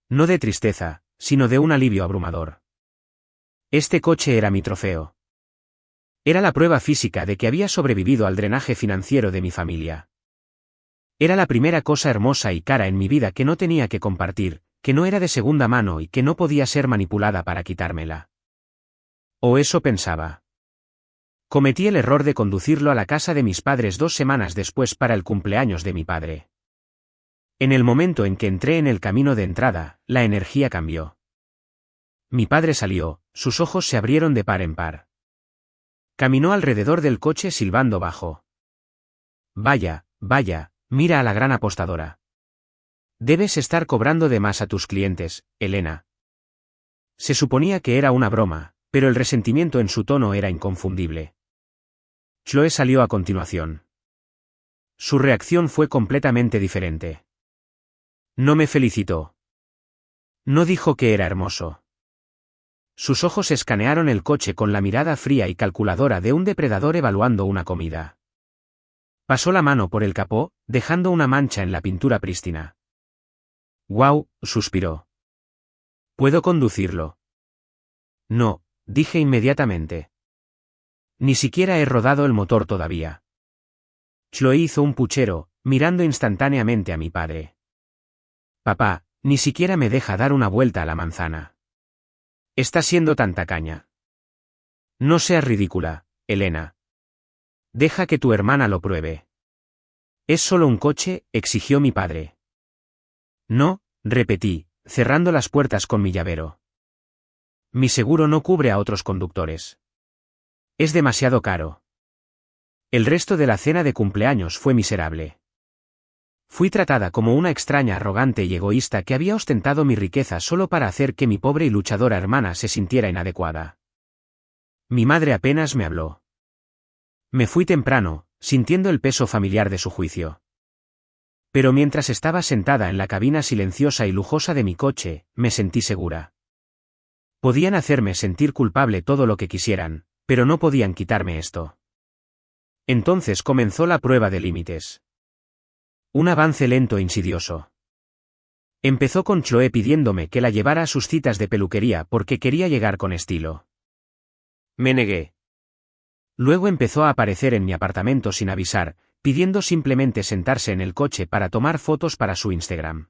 No de tristeza, sino de un alivio abrumador. Este coche era mi trofeo. Era la prueba física de que había sobrevivido al drenaje financiero de mi familia. Era la primera cosa hermosa y cara en mi vida que no tenía que compartir, que no era de segunda mano y que no podía ser manipulada para quitármela. O eso pensaba. Cometí el error de conducirlo a la casa de mis padres 2 semanas después para el cumpleaños de mi padre. En el momento en que entré en el camino de entrada, la energía cambió. Mi padre salió, sus ojos se abrieron de par en par. Caminó alrededor del coche silbando bajo. Vaya, vaya, mira a la gran apostadora. Debes estar cobrando de más a tus clientes, Elena. Se suponía que era una broma, pero el resentimiento en su tono era inconfundible. Chloe salió a continuación. Su reacción fue completamente diferente. No me felicitó. No dijo que era hermoso. Sus ojos escanearon el coche con la mirada fría y calculadora de un depredador evaluando una comida. Pasó la mano por el capó, dejando una mancha en la pintura prístina. «Guau», suspiró. «¿Puedo conducirlo?» «No», dije inmediatamente. «Ni siquiera he rodado el motor todavía». Chloe hizo un puchero, mirando instantáneamente a mi padre. «Papá, ni siquiera me deja dar una vuelta a la manzana. Está siendo tan tacaña». «No seas ridícula, Elena. Deja que tu hermana lo pruebe». «Es solo un coche», exigió mi padre. «No», repetí, cerrando las puertas con mi llavero. «Mi seguro no cubre a otros conductores. Es demasiado caro». El resto de la cena de cumpleaños fue miserable. Fui tratada como una extraña arrogante y egoísta que había ostentado mi riqueza solo para hacer que mi pobre y luchadora hermana se sintiera inadecuada. Mi madre apenas me habló. Me fui temprano, sintiendo el peso familiar de su juicio. Pero mientras estaba sentada en la cabina silenciosa y lujosa de mi coche, me sentí segura. Podían hacerme sentir culpable todo lo que quisieran, pero no podían quitarme esto. Entonces comenzó la prueba de límites. Un avance lento e insidioso. Empezó con Chloe pidiéndome que la llevara a sus citas de peluquería porque quería llegar con estilo. Me negué. Luego empezó a aparecer en mi apartamento sin avisar, pidiendo simplemente sentarse en el coche para tomar fotos para su Instagram.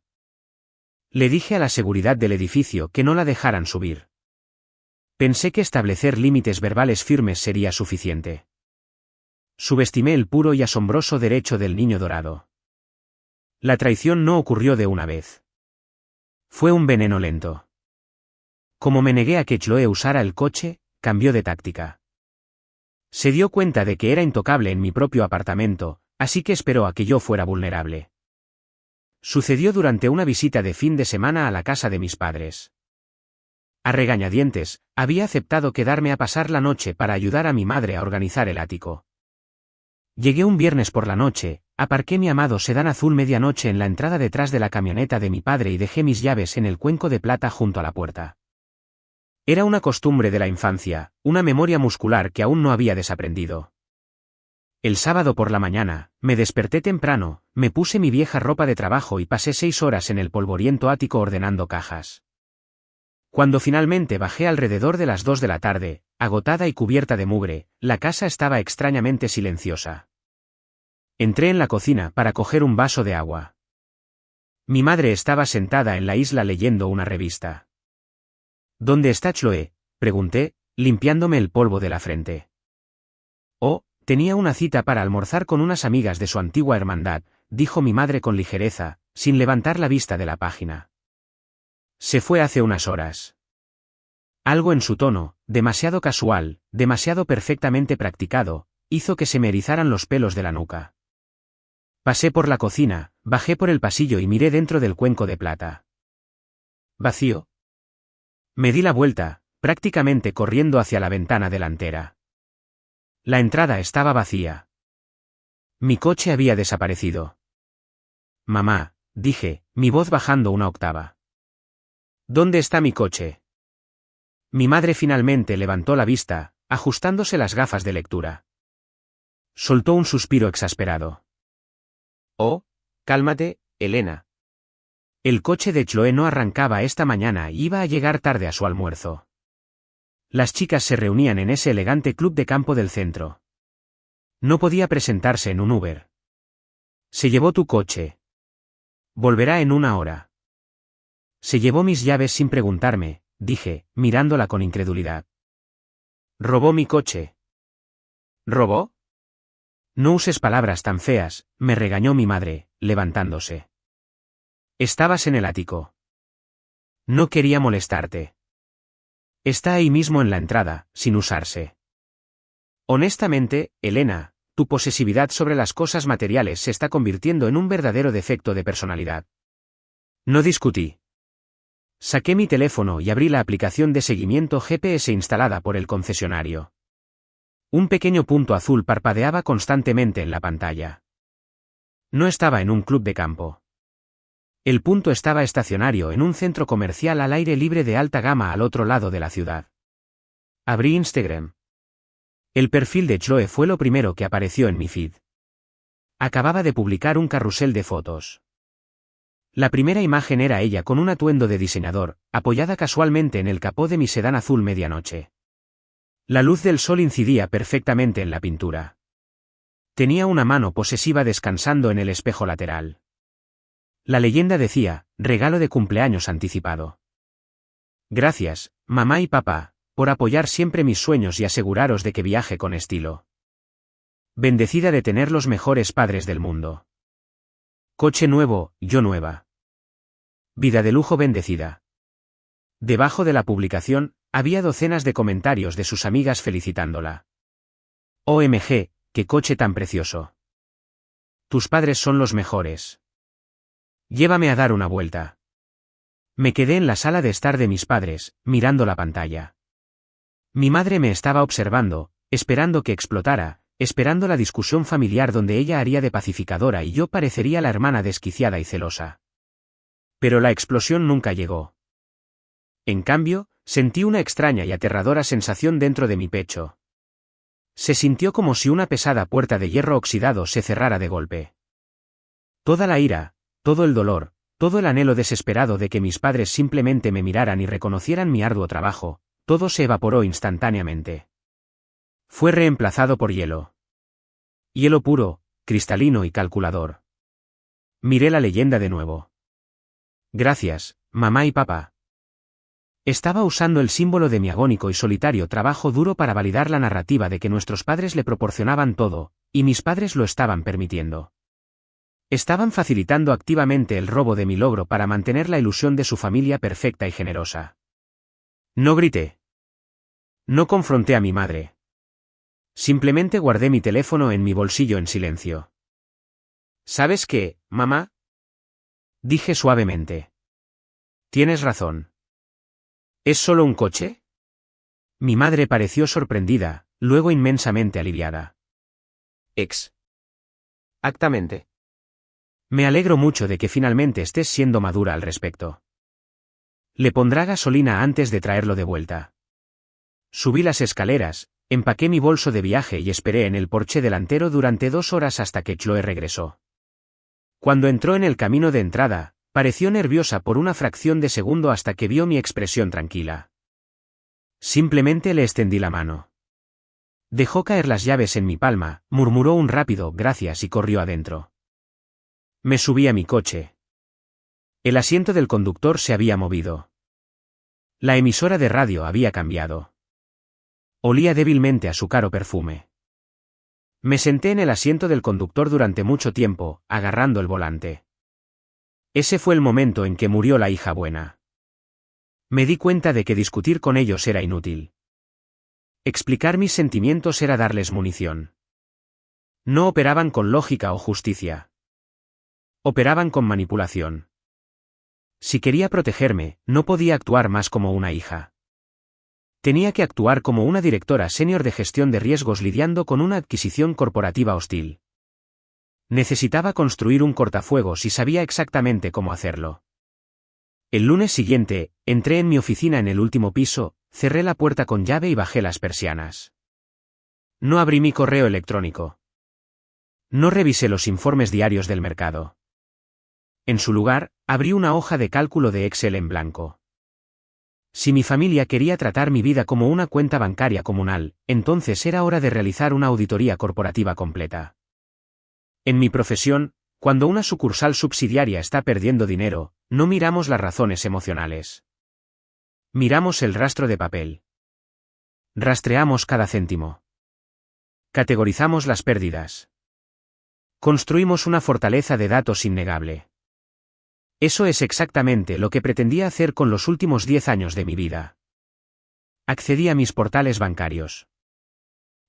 Le dije a la seguridad del edificio que no la dejaran subir. Pensé que establecer límites verbales firmes sería suficiente. Subestimé el puro y asombroso derecho del niño dorado. La traición no ocurrió de una vez. Fue un veneno lento. Como me negué a que Chloe usara el coche, cambió de táctica. Se dio cuenta de que era intocable en mi propio apartamento, así que esperó a que yo fuera vulnerable. Sucedió durante una visita de fin de semana a la casa de mis padres. A regañadientes, había aceptado quedarme a pasar la noche para ayudar a mi madre a organizar el ático. Llegué un viernes por la noche, aparqué mi amado sedán azul medianoche en la entrada detrás de la camioneta de mi padre y dejé mis llaves en el cuenco de plata junto a la puerta. Era una costumbre de la infancia, una memoria muscular que aún no había desaprendido. El sábado por la mañana, me desperté temprano, me puse mi vieja ropa de trabajo y pasé 6 horas en el polvoriento ático ordenando cajas. Cuando finalmente bajé alrededor de las 2 de la tarde, agotada y cubierta de mugre, la casa estaba extrañamente silenciosa. Entré en la cocina para coger un vaso de agua. Mi madre estaba sentada en la isla leyendo una revista. ¿Dónde está Chloe?, pregunté, limpiándome el polvo de la frente. Oh, tenía una cita para almorzar con unas amigas de su antigua hermandad, dijo mi madre con ligereza, sin levantar la vista de la página. Se fue hace unas horas. Algo en su tono, demasiado casual, demasiado perfectamente practicado, hizo que se me erizaran los pelos de la nuca. Pasé por la cocina, bajé por el pasillo y miré dentro del cuenco de plata. Vacío. Me di la vuelta, prácticamente corriendo hacia la ventana delantera. La entrada estaba vacía. Mi coche había desaparecido. Mamá, dije, mi voz bajando una octava. ¿Dónde está mi coche? Mi madre finalmente levantó la vista, ajustándose las gafas de lectura. Soltó un suspiro exasperado. Oh, cálmate, Elena. El coche de Chloe no arrancaba esta mañana y iba a llegar tarde a su almuerzo. Las chicas se reunían en ese elegante club de campo del centro. No podía presentarse en un Uber. Se llevó tu coche. Volverá en 1 hora. Se llevó mis llaves sin preguntarme, dije, mirándola con incredulidad. ¿Robó mi coche? ¿Robó? No uses palabras tan feas, me regañó mi madre, levantándose. Estabas en el ático. No quería molestarte. Está ahí mismo en la entrada, sin usarse. Honestamente, Elena, tu posesividad sobre las cosas materiales se está convirtiendo en un verdadero defecto de personalidad. No discutí. Saqué mi teléfono y abrí la aplicación de seguimiento GPS instalada por el concesionario. Un pequeño punto azul parpadeaba constantemente en la pantalla. No estaba en un club de campo. El punto estaba estacionario en un centro comercial al aire libre de alta gama al otro lado de la ciudad. Abrí Instagram. El perfil de Chloe fue lo primero que apareció en mi feed. Acababa de publicar un carrusel de fotos. La primera imagen era ella con un atuendo de diseñador, apoyada casualmente en el capó de mi sedán azul medianoche. La luz del sol incidía perfectamente en la pintura. Tenía una mano posesiva descansando en el espejo lateral. La leyenda decía, regalo de cumpleaños anticipado. Gracias, mamá y papá, por apoyar siempre mis sueños y aseguraros de que viaje con estilo. Bendecida de tener los mejores padres del mundo. Coche nuevo, yo nueva. Vida de lujo bendecida. Debajo de la publicación, había docenas de comentarios de sus amigas felicitándola. OMG, qué coche tan precioso. Tus padres son los mejores. Llévame a dar una vuelta. Me quedé en la sala de estar de mis padres, mirando la pantalla. Mi madre me estaba observando, esperando que explotara, esperando la discusión familiar donde ella haría de pacificadora y yo parecería la hermana desquiciada y celosa. Pero la explosión nunca llegó. En cambio, sentí una extraña y aterradora sensación dentro de mi pecho. Se sintió como si una pesada puerta de hierro oxidado se cerrara de golpe. Toda la ira, todo el dolor, todo el anhelo desesperado de que mis padres simplemente me miraran y reconocieran mi arduo trabajo, todo se evaporó instantáneamente. Fue reemplazado por hielo. Hielo puro, cristalino y calculador. Miré la leyenda de nuevo. Gracias, mamá y papá. Estaba usando el símbolo de mi agónico y solitario trabajo duro para validar la narrativa de que nuestros padres le proporcionaban todo, y mis padres lo estaban permitiendo. Estaban facilitando activamente el robo de mi logro para mantener la ilusión de su familia perfecta y generosa. No grité. No confronté a mi madre. Simplemente guardé mi teléfono en mi bolsillo en silencio. ¿Sabes qué, mamá? Dije suavemente. Tienes razón. ¿Es solo un coche? Mi madre pareció sorprendida, luego inmensamente aliviada. Exactamente. Me alegro mucho de que finalmente estés siendo madura al respecto. Le pondrá gasolina antes de traerlo de vuelta. Subí las escaleras, empaqué mi bolso de viaje y esperé en el porche delantero durante 2 horas hasta que Chloe regresó. Cuando entró en el camino de entrada, pareció nerviosa por una fracción de segundo hasta que vio mi expresión tranquila. Simplemente le extendí la mano. Dejó caer las llaves en mi palma, murmuró un rápido gracias y corrió adentro. Me subí a mi coche. El asiento del conductor se había movido. La emisora de radio había cambiado. Olía débilmente a su caro perfume. Me senté en el asiento del conductor durante mucho tiempo, agarrando el volante. Ese fue el momento en que murió la hija buena. Me di cuenta de que discutir con ellos era inútil. Explicar mis sentimientos era darles munición. No operaban con lógica o justicia. Operaban con manipulación. Si quería protegerme, no podía actuar más como una hija. Tenía que actuar como una directora senior de gestión de riesgos lidiando con una adquisición corporativa hostil. Necesitaba construir un cortafuegos y sabía exactamente cómo hacerlo. El lunes siguiente, entré en mi oficina en el último piso, cerré la puerta con llave y bajé las persianas. No abrí mi correo electrónico. No revisé los informes diarios del mercado. En su lugar, abrí una hoja de cálculo de Excel en blanco. Si mi familia quería tratar mi vida como una cuenta bancaria comunal, entonces era hora de realizar una auditoría corporativa completa. En mi profesión, cuando una sucursal subsidiaria está perdiendo dinero, no miramos las razones emocionales. Miramos el rastro de papel. Rastreamos cada céntimo. Categorizamos las pérdidas. Construimos una fortaleza de datos innegable. Eso es exactamente lo que pretendía hacer con los últimos 10 años de mi vida. Accedí a mis portales bancarios.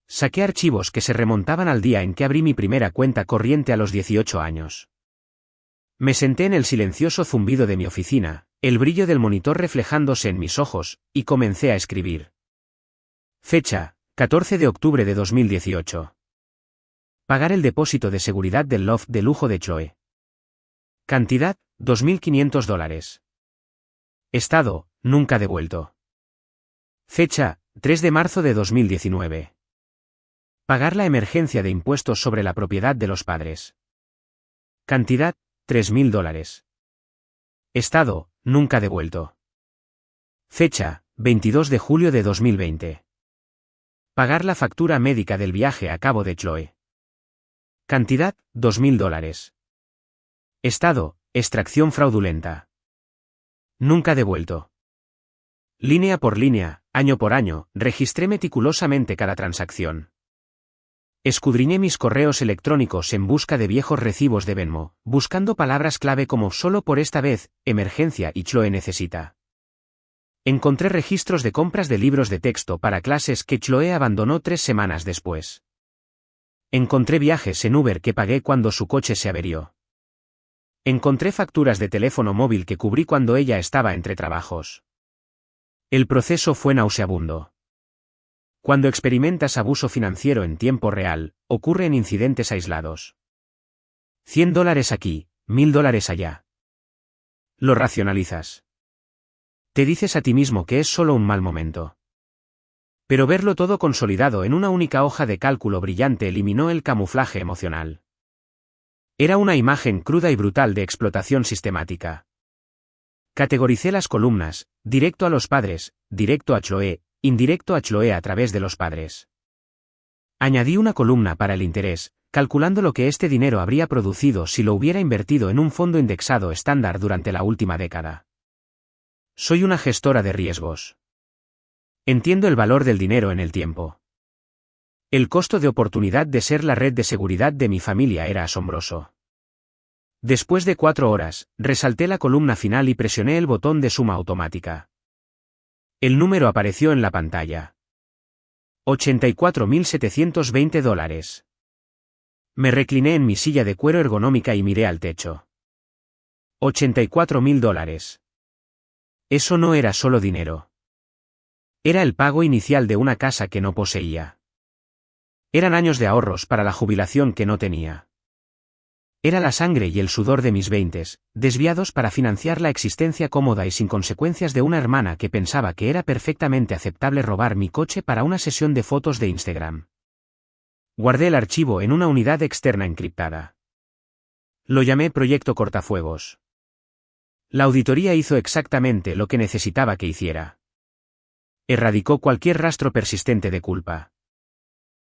Saqué archivos que se remontaban al día en que abrí mi primera cuenta corriente a los 18 años. Me senté en el silencioso zumbido de mi oficina, el brillo del monitor reflejándose en mis ojos, y comencé a escribir. Fecha, 14 de octubre de 2018. Pagar el depósito de seguridad del loft de lujo de Chloe. Cantidad, $2.500. Estado, nunca devuelto. Fecha, 3 de marzo de 2019. Pagar la emergencia de impuestos sobre la propiedad de los padres. Cantidad, $3.000. Estado, nunca devuelto. Fecha, 22 de julio de 2020. Pagar la factura médica del viaje a Cabo de Chloe. Cantidad, $2.000. Estado, extracción fraudulenta. Nunca devuelto. Línea por línea, año por año, registré meticulosamente cada transacción. Escudriñé mis correos electrónicos en busca de viejos recibos de Venmo, buscando palabras clave como solo por esta vez, emergencia y Chloe necesita. Encontré registros de compras de libros de texto para clases que Chloe abandonó 3 semanas después. Encontré viajes en Uber que pagué cuando su coche se averió. Encontré facturas de teléfono móvil que cubrí cuando ella estaba entre trabajos. El proceso fue nauseabundo. Cuando experimentas abuso financiero en tiempo real, ocurre en incidentes aislados. $100 aquí, $1.000 allá. Lo racionalizas. Te dices a ti mismo que es solo un mal momento. Pero verlo todo consolidado en una única hoja de cálculo brillante eliminó el camuflaje emocional. Era una imagen cruda y brutal de explotación sistemática. Categoricé las columnas, directo a los padres, directo a Chloe, indirecto a Chloe a través de los padres. Añadí una columna para el interés, calculando lo que este dinero habría producido si lo hubiera invertido en un fondo indexado estándar durante la última década. Soy una gestora de riesgos. Entiendo el valor del dinero en el tiempo. El costo de oportunidad de ser la red de seguridad de mi familia era asombroso. Después de 4 horas, resalté la columna final y presioné el botón de suma automática. El número apareció en la pantalla. $84.720. Me recliné en mi silla de cuero ergonómica y miré al techo. $84.000. Eso no era solo dinero. Era el pago inicial de una casa que no poseía. Eran años de ahorros para la jubilación que no tenía. Era la sangre y el sudor de mis 20s, desviados para financiar la existencia cómoda y sin consecuencias de una hermana que pensaba que era perfectamente aceptable robar mi coche para una sesión de fotos de Instagram. Guardé el archivo en una unidad externa encriptada. Lo llamé Proyecto Cortafuegos. La auditoría hizo exactamente lo que necesitaba que hiciera. Erradicó cualquier rastro persistente de culpa.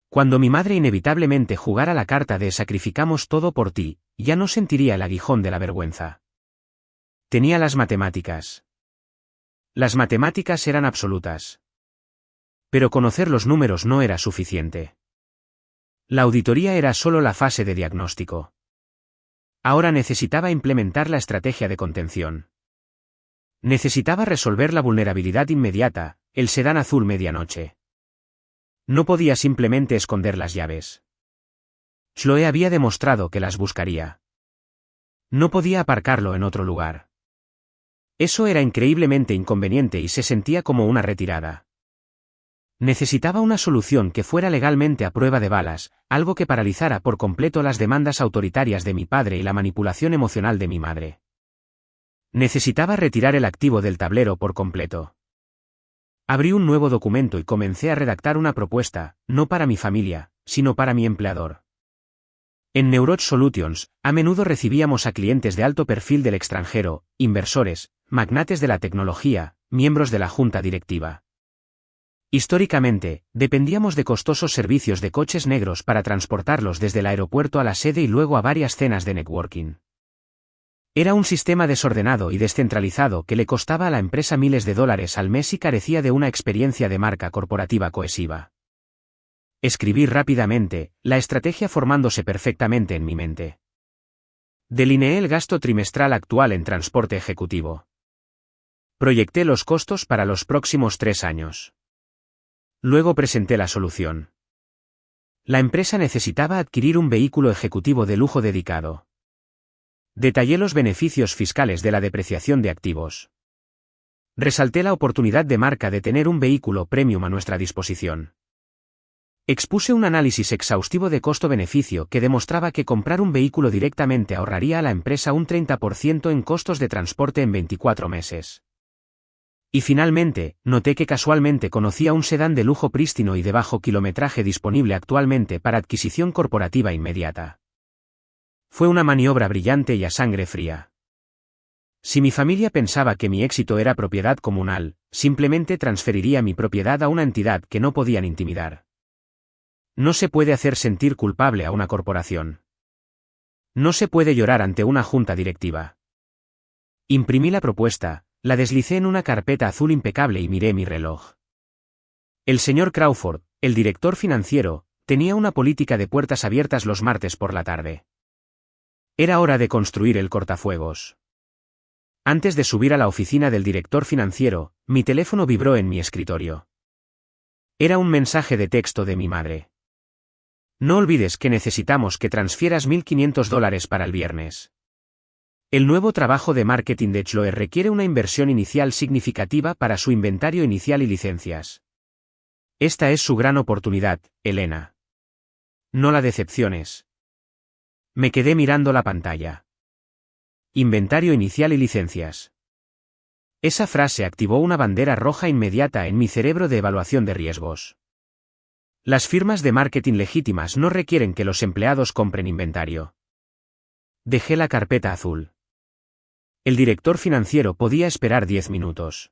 Cuando mi madre inevitablemente jugara la carta de sacrificamos todo por ti, ya no sentiría el aguijón de la vergüenza. Tenía las matemáticas. Las matemáticas eran absolutas. Pero conocer los números no era suficiente. La auditoría era solo la fase de diagnóstico. Ahora necesitaba implementar la estrategia de contención. Necesitaba resolver la vulnerabilidad inmediata, el sedán azul medianoche. No podía simplemente esconder las llaves. Chloe había demostrado que las buscaría. No podía aparcarlo en otro lugar. Eso era increíblemente inconveniente y se sentía como una retirada. Necesitaba una solución que fuera legalmente a prueba de balas, algo que paralizara por completo las demandas autoritarias de mi padre y la manipulación emocional de mi madre. Necesitaba retirar el activo del tablero por completo. Abrí un nuevo documento y comencé a redactar una propuesta, no para mi familia, sino para mi empleador. En Neuroch Solutions, a menudo recibíamos a clientes de alto perfil del extranjero, inversores, magnates de la tecnología, miembros de la junta directiva. Históricamente, dependíamos de costosos servicios de coches negros para transportarlos desde el aeropuerto a la sede y luego a varias cenas de networking. Era un sistema desordenado y descentralizado que le costaba a la empresa miles de dólares al mes y carecía de una experiencia de marca corporativa cohesiva. Escribí rápidamente, la estrategia formándose perfectamente en mi mente. Delineé el gasto trimestral actual en transporte ejecutivo. Proyecté los costos para los próximos 3 años. Luego presenté la solución. La empresa necesitaba adquirir un vehículo ejecutivo de lujo dedicado. Detallé los beneficios fiscales de la depreciación de activos. Resalté la oportunidad de marca de tener un vehículo premium a nuestra disposición. Expuse un análisis exhaustivo de costo-beneficio que demostraba que comprar un vehículo directamente ahorraría a la empresa un 30% en costos de transporte en 24 meses. Y finalmente, noté que casualmente conocía un sedán de lujo prístino y de bajo kilometraje disponible actualmente para adquisición corporativa inmediata. Fue una maniobra brillante y a sangre fría. Si mi familia pensaba que mi éxito era propiedad comunal, simplemente transferiría mi propiedad a una entidad que no podían intimidar. No se puede hacer sentir culpable a una corporación. No se puede llorar ante una junta directiva. Imprimí la propuesta, la deslicé en una carpeta azul impecable y miré mi reloj. El señor Crawford, el director financiero, tenía una política de puertas abiertas los martes por la tarde. Era hora de construir el cortafuegos. Antes de subir a la oficina del director financiero, mi teléfono vibró en mi escritorio. Era un mensaje de texto de mi madre. No olvides que necesitamos que transfieras $1.500 para el viernes. El nuevo trabajo de marketing de Chloe requiere una inversión inicial significativa para su inventario inicial y licencias. Esta es su gran oportunidad, Elena. No la decepciones. Me quedé mirando la pantalla. Inventario inicial y licencias. Esa frase activó una bandera roja inmediata en mi cerebro de evaluación de riesgos. Las firmas de marketing legítimas no requieren que los empleados compren inventario. Dejé la carpeta azul. El director financiero podía esperar 10 minutos.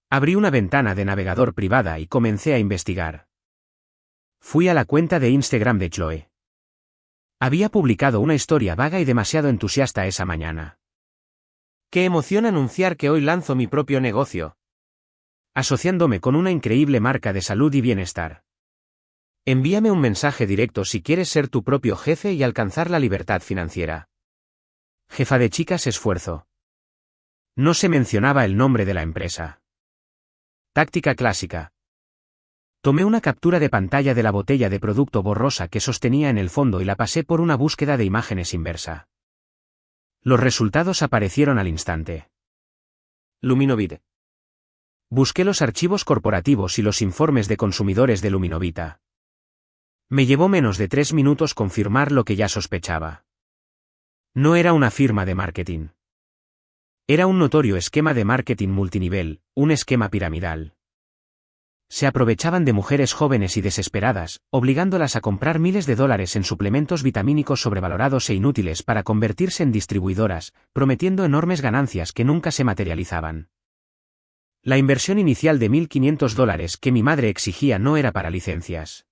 Abrí una ventana de navegador privada y comencé a investigar. Fui a la cuenta de Instagram de Chloe. Había publicado una historia vaga y demasiado entusiasta esa mañana. ¡Qué emoción anunciar que hoy lanzo mi propio negocio! Asociándome con una increíble marca de salud y bienestar. Envíame un mensaje directo si quieres ser tu propio jefe y alcanzar la libertad financiera. Jefa de chicas esfuerzo. No se mencionaba el nombre de la empresa. Táctica clásica. Tomé una captura de pantalla de la botella de producto borrosa que sostenía en el fondo y la pasé por una búsqueda de imágenes inversa. Los resultados aparecieron al instante. Luminovit. Busqué los archivos corporativos y los informes de consumidores de Luminovita. Me llevó menos de 3 minutos confirmar lo que ya sospechaba. No era una firma de marketing. Era un notorio esquema de marketing multinivel, un esquema piramidal. Se aprovechaban de mujeres jóvenes y desesperadas, obligándolas a comprar miles de dólares en suplementos vitamínicos sobrevalorados e inútiles para convertirse en distribuidoras, prometiendo enormes ganancias que nunca se materializaban. La inversión inicial de $1.500 que mi madre exigía no era para licencias.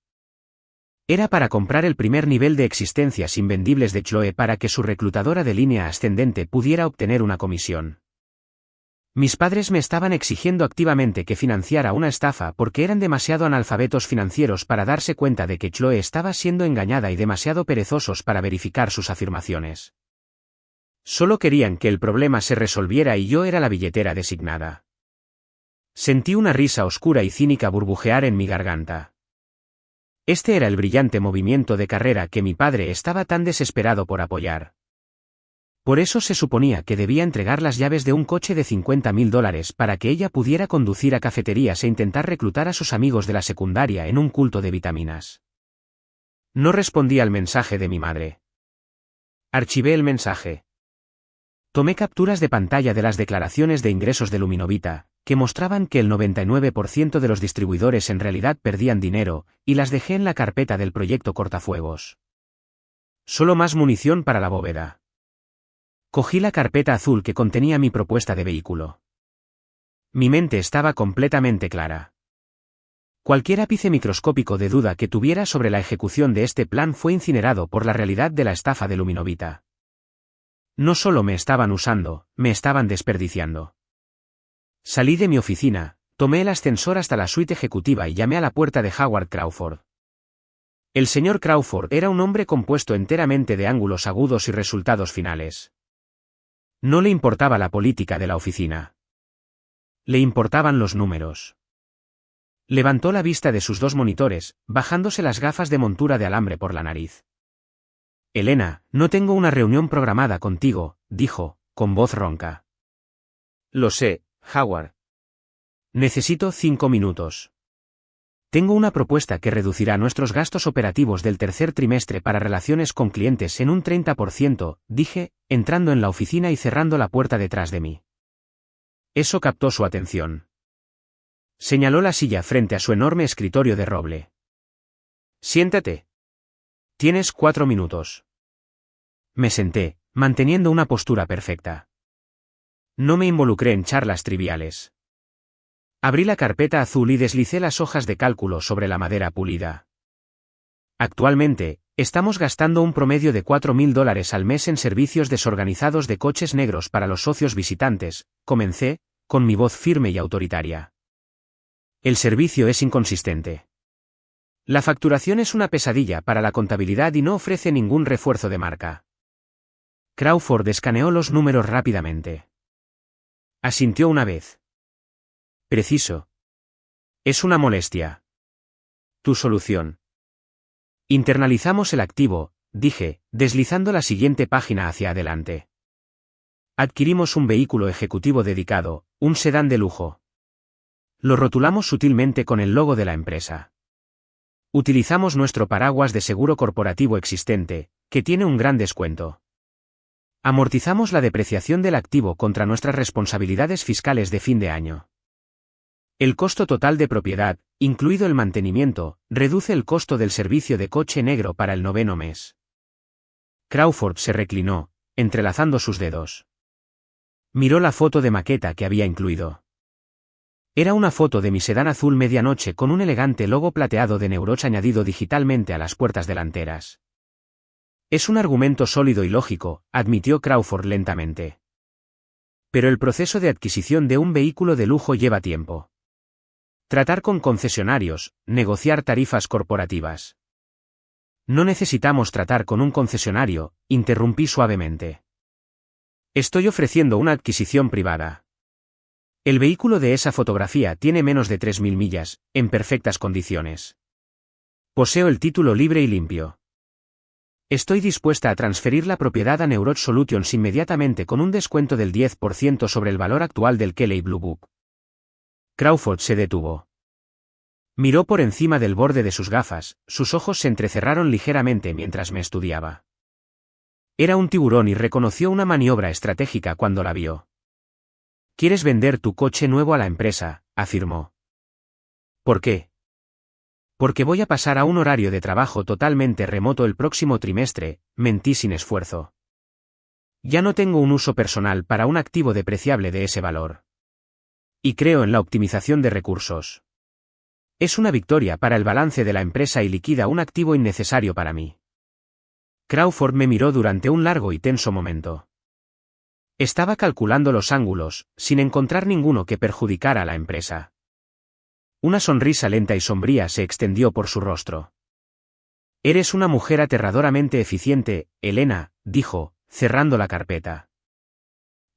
Era para comprar el primer nivel de existencias invendibles de Chloe para que su reclutadora de línea ascendente pudiera obtener una comisión. Mis padres me estaban exigiendo activamente que financiara una estafa porque eran demasiado analfabetos financieros para darse cuenta de que Chloe estaba siendo engañada y demasiado perezosos para verificar sus afirmaciones. Solo querían que el problema se resolviera y yo era la billetera designada. Sentí una risa oscura y cínica burbujear en mi garganta. Este era el brillante movimiento de carrera que mi padre estaba tan desesperado por apoyar. Por eso se suponía que debía entregar las llaves de un coche de $50.000 para que ella pudiera conducir a cafeterías e intentar reclutar a sus amigos de la secundaria en un culto de vitaminas. No respondí al mensaje de mi madre. Archivé el mensaje. Tomé capturas de pantalla de las declaraciones de ingresos de Luminovita, que mostraban que el 99% de los distribuidores en realidad perdían dinero, y las dejé en la carpeta del proyecto Cortafuegos. Solo más munición para la bóveda. Cogí la carpeta azul que contenía mi propuesta de vehículo. Mi mente estaba completamente clara. Cualquier ápice microscópico de duda que tuviera sobre la ejecución de este plan fue incinerado por la realidad de la estafa de Luminovita. No solo me estaban usando, me estaban desperdiciando. Salí de mi oficina, tomé el ascensor hasta la suite ejecutiva y llamé a la puerta de Howard Crawford. El señor Crawford era un hombre compuesto enteramente de ángulos agudos y resultados finales. No le importaba la política de la oficina. Le importaban los números. Levantó la vista de sus dos monitores, bajándose las gafas de montura de alambre por la nariz. Elena, no tengo una reunión programada contigo, dijo, con voz ronca. Lo sé, Howard. Necesito 5 minutos. Tengo una propuesta que reducirá nuestros gastos operativos del tercer trimestre para relaciones con clientes en un 30%, dije, entrando en la oficina y cerrando la puerta detrás de mí. Eso captó su atención. Señaló la silla frente a su enorme escritorio de roble. Siéntate. Tienes 4 minutos. Me senté, manteniendo una postura perfecta. No me involucré en charlas triviales. Abrí la carpeta azul y deslicé las hojas de cálculo sobre la madera pulida. Actualmente, estamos gastando un promedio de $4.000 al mes en servicios desorganizados de coches negros para los socios visitantes, comencé, con mi voz firme y autoritaria. El servicio es inconsistente. La facturación es una pesadilla para la contabilidad y no ofrece ningún refuerzo de marca. Crawford escaneó los números rápidamente. Asintió una vez. Preciso. Es una molestia. Tu solución. Internalizamos el activo, dije, deslizando la siguiente página hacia adelante. Adquirimos un vehículo ejecutivo dedicado, un sedán de lujo. Lo rotulamos sutilmente con el logo de la empresa. Utilizamos nuestro paraguas de seguro corporativo existente, que tiene un gran descuento. Amortizamos la depreciación del activo contra nuestras responsabilidades fiscales de fin de año. El costo total de propiedad, incluido el mantenimiento, reduce el costo del servicio de coche negro para el 9º mes. Crawford se reclinó, entrelazando sus dedos. Miró la foto de maqueta que había incluido. Era una foto de mi sedán azul medianoche con un elegante logo plateado de Neuroch añadido digitalmente a las puertas delanteras. Es un argumento sólido y lógico, admitió Crawford lentamente. Pero el proceso de adquisición de un vehículo de lujo lleva tiempo. Tratar con concesionarios, negociar tarifas corporativas. No necesitamos tratar con un concesionario, interrumpí suavemente. Estoy ofreciendo una adquisición privada. El vehículo de esa fotografía tiene menos de 3.000 millas, en perfectas condiciones. Poseo el título libre y limpio. Estoy dispuesta a transferir la propiedad a Neuroch Solutions inmediatamente con un descuento del 10% sobre el valor actual del Kelley Blue Book. Crawford se detuvo. Miró por encima del borde de sus gafas, sus ojos se entrecerraron ligeramente mientras me estudiaba. Era un tiburón y reconoció una maniobra estratégica cuando la vio. «¿Quieres vender tu coche nuevo a la empresa?», afirmó. «¿Por qué?». «Porque voy a pasar a un horario de trabajo totalmente remoto el próximo trimestre», mentí sin esfuerzo. «Ya no tengo un uso personal para un activo depreciable de ese valor. Y creo en la optimización de recursos. Es una victoria para el balance de la empresa y liquida un activo innecesario para mí». Crawford me miró durante un largo y tenso momento. Estaba calculando los ángulos, sin encontrar ninguno que perjudicara a la empresa. Una sonrisa lenta y sombría se extendió por su rostro. «Eres una mujer aterradoramente eficiente, Elena», dijo, cerrando la carpeta.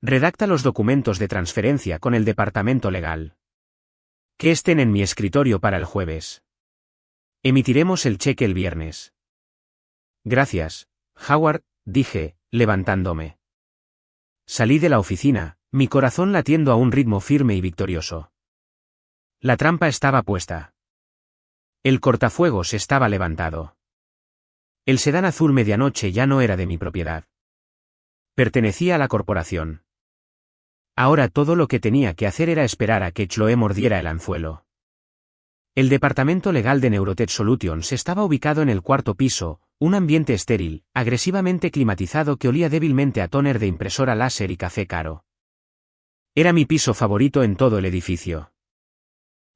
«Redacta los documentos de transferencia con el departamento legal. Que estén en mi escritorio para el jueves. Emitiremos el cheque el viernes». «Gracias, Howard», dije, levantándome. Salí de la oficina, mi corazón latiendo a un ritmo firme y victorioso. La trampa estaba puesta. El cortafuegos estaba levantado. El sedán azul medianoche ya no era de mi propiedad. Pertenecía a la corporación. Ahora todo lo que tenía que hacer era esperar a que Chloe mordiera el anzuelo. El departamento legal de Neurotech Solutions estaba ubicado en el 4º piso, un ambiente estéril, agresivamente climatizado que olía débilmente a tóner de impresora láser y café caro. Era mi piso favorito en todo el edificio.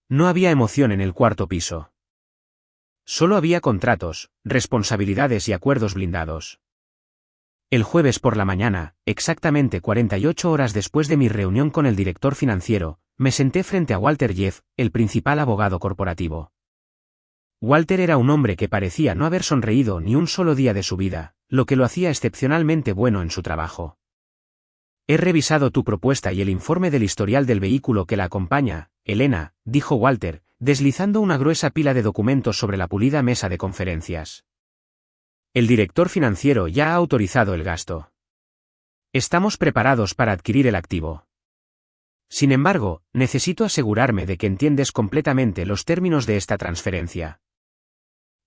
No había emoción en el cuarto piso. Solo había contratos, responsabilidades y acuerdos blindados. El jueves por la mañana, exactamente 48 horas después de mi reunión con el director financiero, me senté frente a Walter Jeff, el principal abogado corporativo. Walter era un hombre que parecía no haber sonreído ni un solo día de su vida, lo que lo hacía excepcionalmente bueno en su trabajo. He revisado tu propuesta y el informe del historial del vehículo que la acompaña, Elena, dijo Walter, deslizando una gruesa pila de documentos sobre la pulida mesa de conferencias. El director financiero ya ha autorizado el gasto. Estamos preparados para adquirir el activo. Sin embargo, necesito asegurarme de que entiendes completamente los términos de esta transferencia.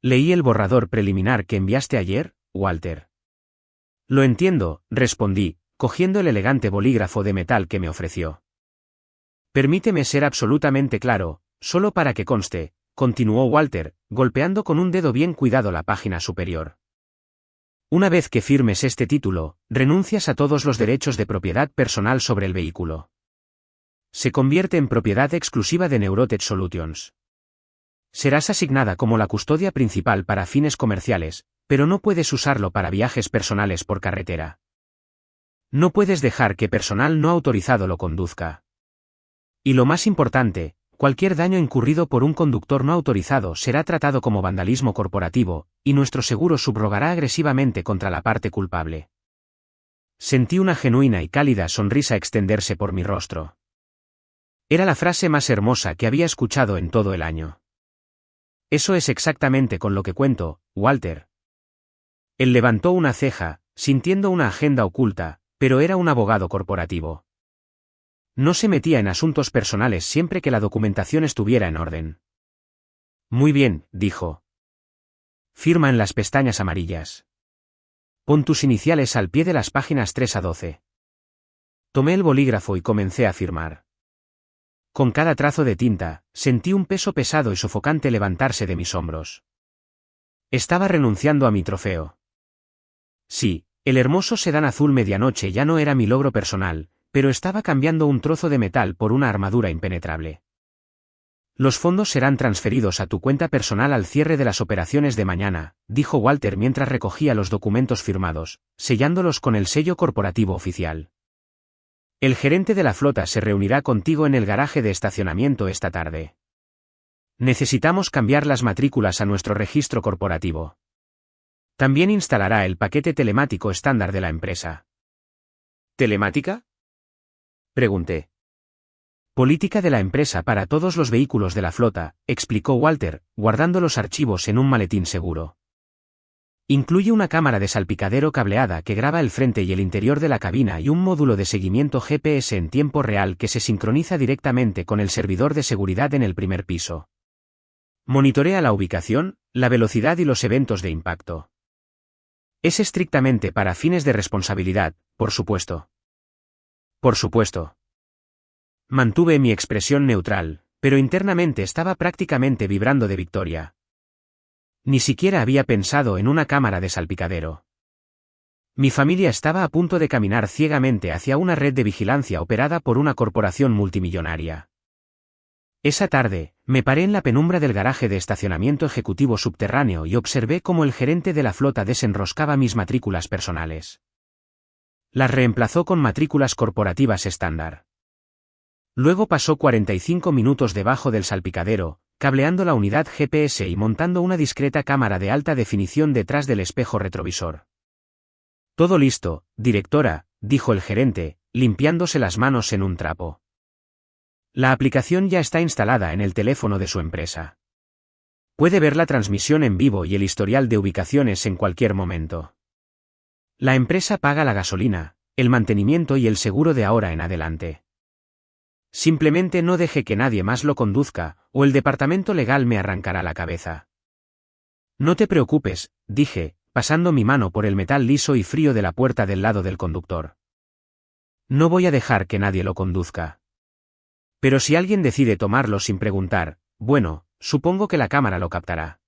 Leí el borrador preliminar que enviaste ayer, Walter. Lo entiendo, respondí, cogiendo el elegante bolígrafo de metal que me ofreció. Permíteme ser absolutamente claro, solo para que conste, continuó Walter, golpeando con un dedo bien cuidado la página superior. Una vez que firmes este título, renuncias a todos los derechos de propiedad personal sobre el vehículo. Se convierte en propiedad exclusiva de Neurotech Solutions. Serás asignada como la custodia principal para fines comerciales, pero no puedes usarlo para viajes personales por carretera. No puedes dejar que personal no autorizado lo conduzca. Y lo más importante, cualquier daño incurrido por un conductor no autorizado será tratado como vandalismo corporativo, y nuestro seguro subrogará agresivamente contra la parte culpable. Sentí una genuina y cálida sonrisa extenderse por mi rostro. Era la frase más hermosa que había escuchado en todo el año. Eso es exactamente con lo que cuento, Walter. Él levantó una ceja, sintiendo una agenda oculta, pero era un abogado corporativo. No se metía en asuntos personales siempre que la documentación estuviera en orden. Muy bien, dijo. Firma en las pestañas amarillas. Pon tus iniciales al pie de las páginas 3 a 12. Tomé el bolígrafo y comencé a firmar. Con cada trazo de tinta, sentí un peso pesado y sofocante levantarse de mis hombros. Estaba renunciando a mi trofeo. Sí, el hermoso sedán azul medianoche ya no era mi logro personal, pero estaba cambiando un trozo de metal por una armadura impenetrable. Los fondos serán transferidos a tu cuenta personal al cierre de las operaciones de mañana, dijo Walter mientras recogía los documentos firmados, sellándolos con el sello corporativo oficial. El gerente de la flota se reunirá contigo en el garaje de estacionamiento esta tarde. Necesitamos cambiar las matrículas a nuestro registro corporativo. También instalará el paquete telemático estándar de la empresa. ¿Telemática?, pregunté. Política de la empresa para todos los vehículos de la flota, explicó Walter, guardando los archivos en un maletín seguro. Incluye una cámara de salpicadero cableada que graba el frente y el interior de la cabina y un módulo de seguimiento GPS en tiempo real que se sincroniza directamente con el servidor de seguridad en el primer piso. Monitorea la ubicación, la velocidad y los eventos de impacto. Es estrictamente para fines de responsabilidad, por supuesto. Por supuesto. Mantuve mi expresión neutral, pero internamente estaba prácticamente vibrando de victoria. Ni siquiera había pensado en una cámara de salpicadero. Mi familia estaba a punto de caminar ciegamente hacia una red de vigilancia operada por una corporación multimillonaria. Esa tarde, me paré en la penumbra del garaje de estacionamiento ejecutivo subterráneo y observé cómo el gerente de la flota desenroscaba mis matrículas personales. Las reemplazó con matrículas corporativas estándar. Luego pasó 45 minutos debajo del salpicadero, cableando la unidad GPS y montando una discreta cámara de alta definición detrás del espejo retrovisor. Todo listo, directora, dijo el gerente, limpiándose las manos en un trapo. La aplicación ya está instalada en el teléfono de su empresa. Puede ver la transmisión en vivo y el historial de ubicaciones en cualquier momento. La empresa paga la gasolina, el mantenimiento y el seguro de ahora en adelante. Simplemente no deje que nadie más lo conduzca, o el departamento legal me arrancará la cabeza. No te preocupes, dije, pasando mi mano por el metal liso y frío de la puerta del lado del conductor. No voy a dejar que nadie lo conduzca. Pero si alguien decide tomarlo sin preguntar, bueno, supongo que la cámara lo captará.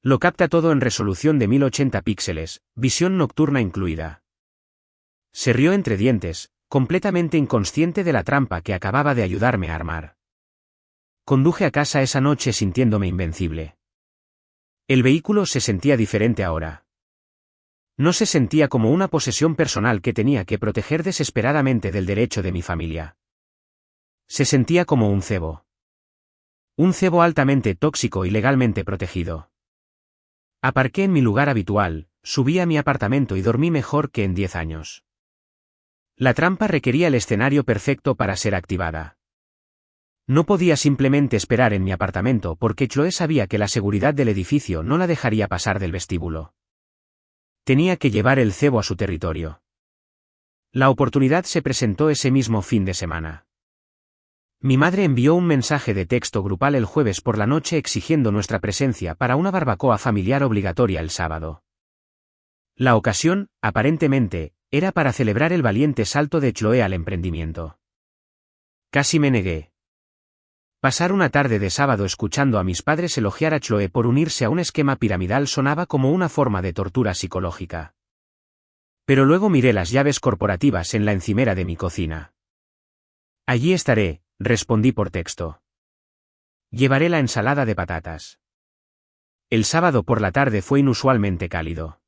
Lo capta todo en resolución de 1080 píxeles, visión nocturna incluida. Se rió entre dientes, completamente inconsciente de la trampa que acababa de ayudarme a armar. Conduje a casa esa noche sintiéndome invencible. El vehículo se sentía diferente ahora. No se sentía como una posesión personal que tenía que proteger desesperadamente del derecho de mi familia. Se sentía como un cebo. Un cebo altamente tóxico y legalmente protegido. Aparqué en mi lugar habitual, subí a mi apartamento y dormí mejor que en 10 años. La trampa requería el escenario perfecto para ser activada. No podía simplemente esperar en mi apartamento porque Chloe sabía que la seguridad del edificio no la dejaría pasar del vestíbulo. Tenía que llevar el cebo a su territorio. La oportunidad se presentó ese mismo fin de semana. Mi madre envió un mensaje de texto grupal el jueves por la noche exigiendo nuestra presencia para una barbacoa familiar obligatoria el sábado. La ocasión, aparentemente, era para celebrar el valiente salto de Chloe al emprendimiento. Casi me negué. Pasar una tarde de sábado escuchando a mis padres elogiar a Chloe por unirse a un esquema piramidal sonaba como una forma de tortura psicológica. Pero luego miré las llaves corporativas en la encimera de mi cocina. Allí estaré, respondí por texto. Llevaré la ensalada de patatas. El sábado por la tarde fue inusualmente cálido.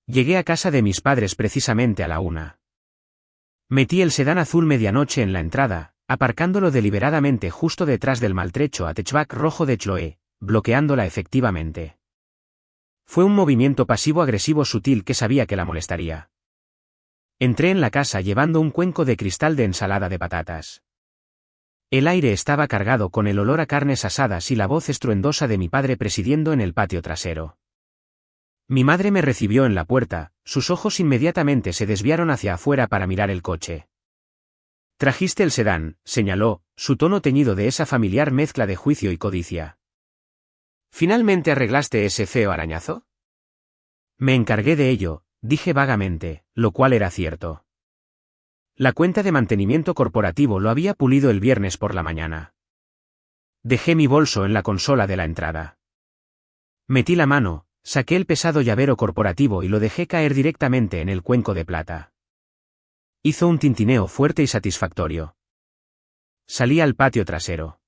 Llegué a casa de mis padres precisamente a la 1. Metí el sedán azul medianoche en la entrada, aparcándolo deliberadamente justo detrás del maltrecho hatchback rojo de Chloe, bloqueándola efectivamente. Fue un movimiento pasivo-agresivo sutil que sabía que la molestaría. Entré en la casa llevando un cuenco de cristal de ensalada de patatas. El aire estaba cargado con el olor a carnes asadas y la voz estruendosa de mi padre presidiendo en el patio trasero. Mi madre me recibió en la puerta, sus ojos inmediatamente se desviaron hacia afuera para mirar el coche. «Trajiste el sedán», señaló, su tono teñido de esa familiar mezcla de juicio y codicia. «¿Finalmente arreglaste ese feo arañazo?» Me encargué de ello, dije vagamente, lo cual era cierto. La cuenta de mantenimiento corporativo lo había pulido el viernes por la mañana. Dejé mi bolso en la consola de la entrada. Metí la mano, saqué el pesado llavero corporativo y lo dejé caer directamente en el cuenco de plata. Hizo un tintineo fuerte y satisfactorio. Salí al patio trasero.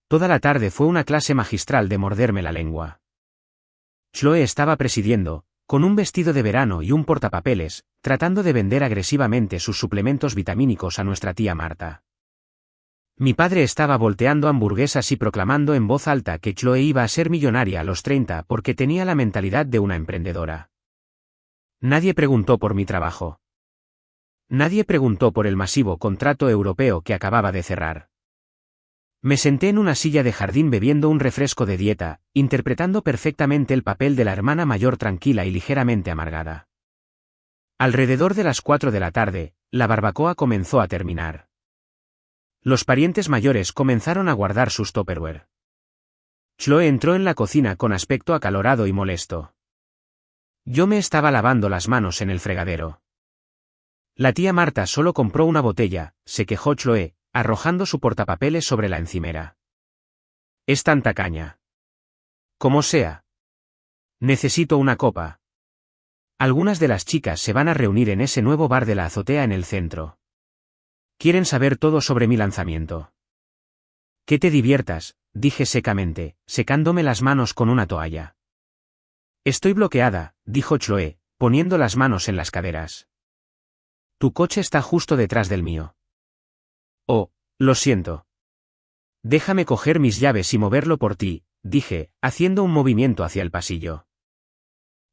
Toda la tarde fue una clase magistral de morderme la lengua. Chloe estaba presidiendo, con un vestido de verano y un portapapeles, tratando de vender agresivamente sus suplementos vitamínicos a nuestra tía Marta. Mi padre estaba volteando hamburguesas y proclamando en voz alta que Chloe iba a ser millonaria a los 30 porque tenía la mentalidad de una emprendedora. Nadie preguntó por mi trabajo. Nadie preguntó por el masivo contrato europeo que acababa de cerrar. Me senté en una silla de jardín bebiendo un refresco de dieta, interpretando perfectamente el papel de la hermana mayor tranquila y ligeramente amargada. Alrededor de las 4 de la tarde, la barbacoa comenzó a terminar. Los parientes mayores comenzaron a guardar sus Tupperware. Chloe entró en la cocina con aspecto acalorado y molesto. Yo me estaba lavando las manos en el fregadero. La tía Marta solo compró una botella, se quejó Chloe, arrojando su portapapeles sobre la encimera. Es tan tacaña. Como sea. Necesito una copa. Algunas de las chicas se van a reunir en ese nuevo bar de la azotea en el centro. Quieren saber todo sobre mi lanzamiento. Que te diviertas, dije secamente, secándome las manos con una toalla. Estoy bloqueada, dijo Chloe, poniendo las manos en las caderas. Tu coche está justo detrás del mío. Oh, lo siento. Déjame coger mis llaves y moverlo por ti, dije, haciendo un movimiento hacia el pasillo.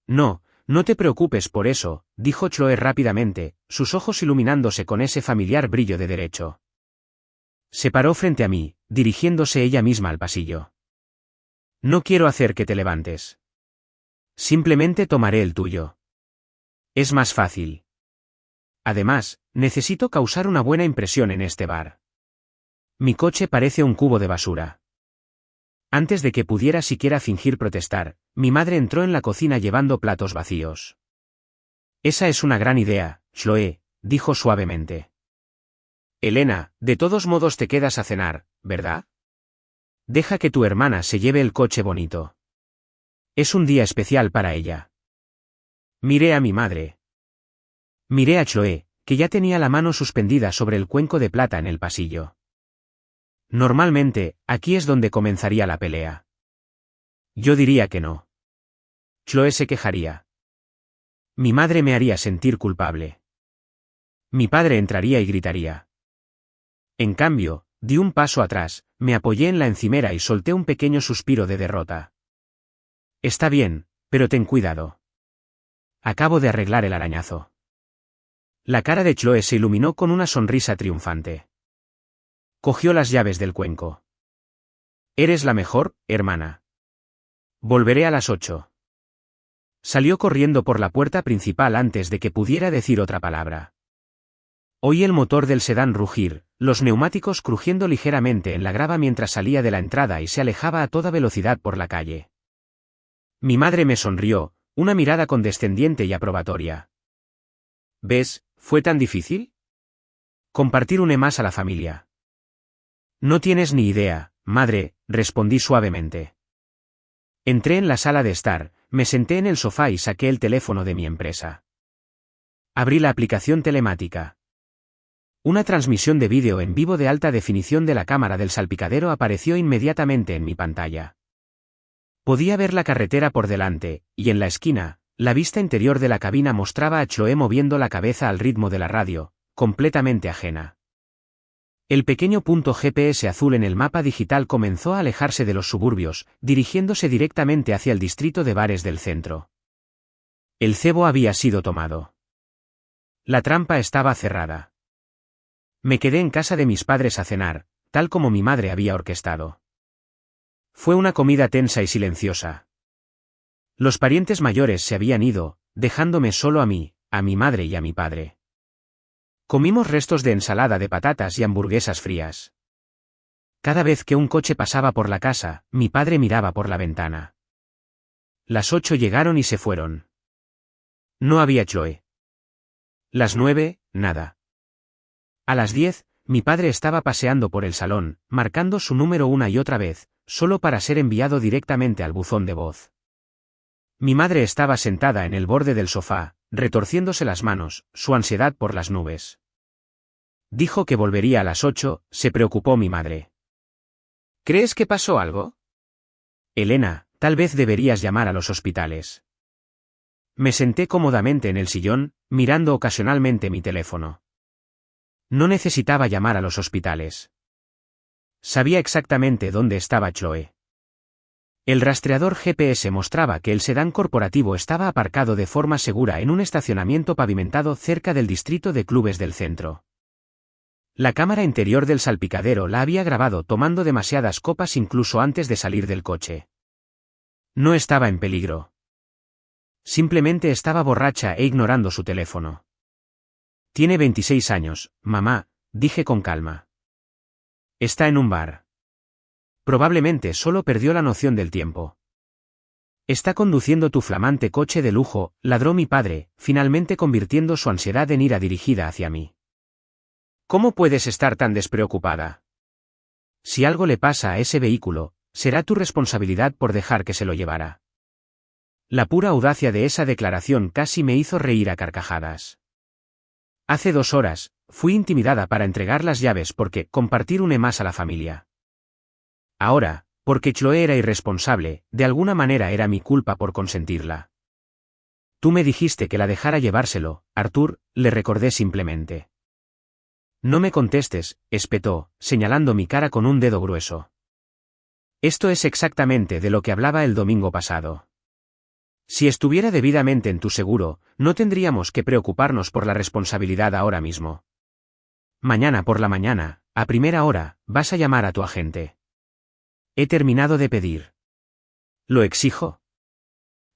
No, no te preocupes por eso, dijo Chloe rápidamente, sus ojos iluminándose con ese familiar brillo de derecho. Se paró frente a mí, dirigiéndose ella misma al pasillo. No quiero hacer que te levantes. Simplemente tomaré el tuyo. Es más fácil. Además, necesito causar una buena impresión en este bar. Mi coche parece un cubo de basura. Antes de que pudiera siquiera fingir protestar, mi madre entró en la cocina llevando platos vacíos. Esa es una gran idea, Chloe, dijo suavemente. Elena, de todos modos te quedas a cenar, ¿verdad? Deja que tu hermana se lleve el coche bonito. Es un día especial para ella. Miré a mi madre. Miré a Chloe, que ya tenía la mano suspendida sobre el cuenco de plata en el pasillo. Normalmente, aquí es donde comenzaría la pelea. Yo diría que no. Chloe se quejaría. Mi madre me haría sentir culpable. Mi padre entraría y gritaría. En cambio, di un paso atrás, me apoyé en la encimera y solté un pequeño suspiro de derrota. Está bien, pero ten cuidado. Acabo de arreglar el arañazo. La cara de Chloe se iluminó con una sonrisa triunfante. Cogió las llaves del cuenco. Eres la mejor, hermana. Volveré a las 8. Salió corriendo por la puerta principal antes de que pudiera decir otra palabra. Oí el motor del sedán rugir, los neumáticos crujiendo ligeramente en la grava mientras salía de la entrada y se alejaba a toda velocidad por la calle. Mi madre me sonrió, una mirada condescendiente y aprobatoria. ¿Ves, fue tan difícil? Compartir une más a la familia. No tienes ni idea, madre, respondí suavemente. Entré en la sala de estar, me senté en el sofá y saqué el teléfono de mi empresa. Abrí la aplicación telemática. Una transmisión de vídeo en vivo de alta definición de la cámara del salpicadero apareció inmediatamente en mi pantalla. Podía ver la carretera por delante, y en la esquina, la vista interior de la cabina mostraba a Chloe moviendo la cabeza al ritmo de la radio, completamente ajena. El pequeño punto GPS azul en el mapa digital comenzó a alejarse de los suburbios, dirigiéndose directamente hacia el distrito de bares del centro. El cebo había sido tomado. La trampa estaba cerrada. Me quedé en casa de mis padres a cenar, tal como mi madre había orquestado. Fue una comida tensa y silenciosa. Los parientes mayores se habían ido, dejándome solo a mí, a mi madre y a mi padre. Comimos restos de ensalada de patatas y hamburguesas frías. Cada vez que un coche pasaba por la casa, mi padre miraba por la ventana. Las 8 llegaron y se fueron. No había Chloe. Las 9, nada. A las 10, mi padre estaba paseando por el salón, marcando su número una y otra vez, solo para ser enviado directamente al buzón de voz. Mi madre estaba sentada en el borde del sofá, retorciéndose las manos, su ansiedad por las nubes. Dijo que volvería a las 8, se preocupó mi madre. ¿Crees que pasó algo? Elena, tal vez deberías llamar a los hospitales. Me senté cómodamente en el sillón, mirando ocasionalmente mi teléfono. No necesitaba llamar a los hospitales. Sabía exactamente dónde estaba Chloe. El rastreador GPS mostraba que el sedán corporativo estaba aparcado de forma segura en un estacionamiento pavimentado cerca del distrito de clubes del centro. La cámara interior del salpicadero la había grabado tomando demasiadas copas incluso antes de salir del coche. No estaba en peligro. Simplemente estaba borracha e ignorando su teléfono. Tiene 26 años, mamá, dije con calma. Está en un bar. Probablemente solo perdió la noción del tiempo. Está conduciendo tu flamante coche de lujo, ladró mi padre, finalmente convirtiendo su ansiedad en ira dirigida hacia mí. ¿Cómo puedes estar tan despreocupada? Si algo le pasa a ese vehículo, será tu responsabilidad por dejar que se lo llevara. La pura audacia de esa declaración casi me hizo reír a carcajadas. Hace 2 horas, fui intimidada para entregar las llaves porque compartir une más a la familia. Ahora, porque Chloe era irresponsable, de alguna manera era mi culpa por consentirla. Tú me dijiste que la dejara llevárselo, Arthur, le recordé simplemente. No me contestes, espetó, señalando mi cara con un dedo grueso. Esto es exactamente de lo que hablaba el domingo pasado. Si estuviera debidamente en tu seguro, no tendríamos que preocuparnos por la responsabilidad ahora mismo. Mañana por la mañana, a primera hora, vas a llamar a tu agente. He terminado de pedir. ¿Lo exijo?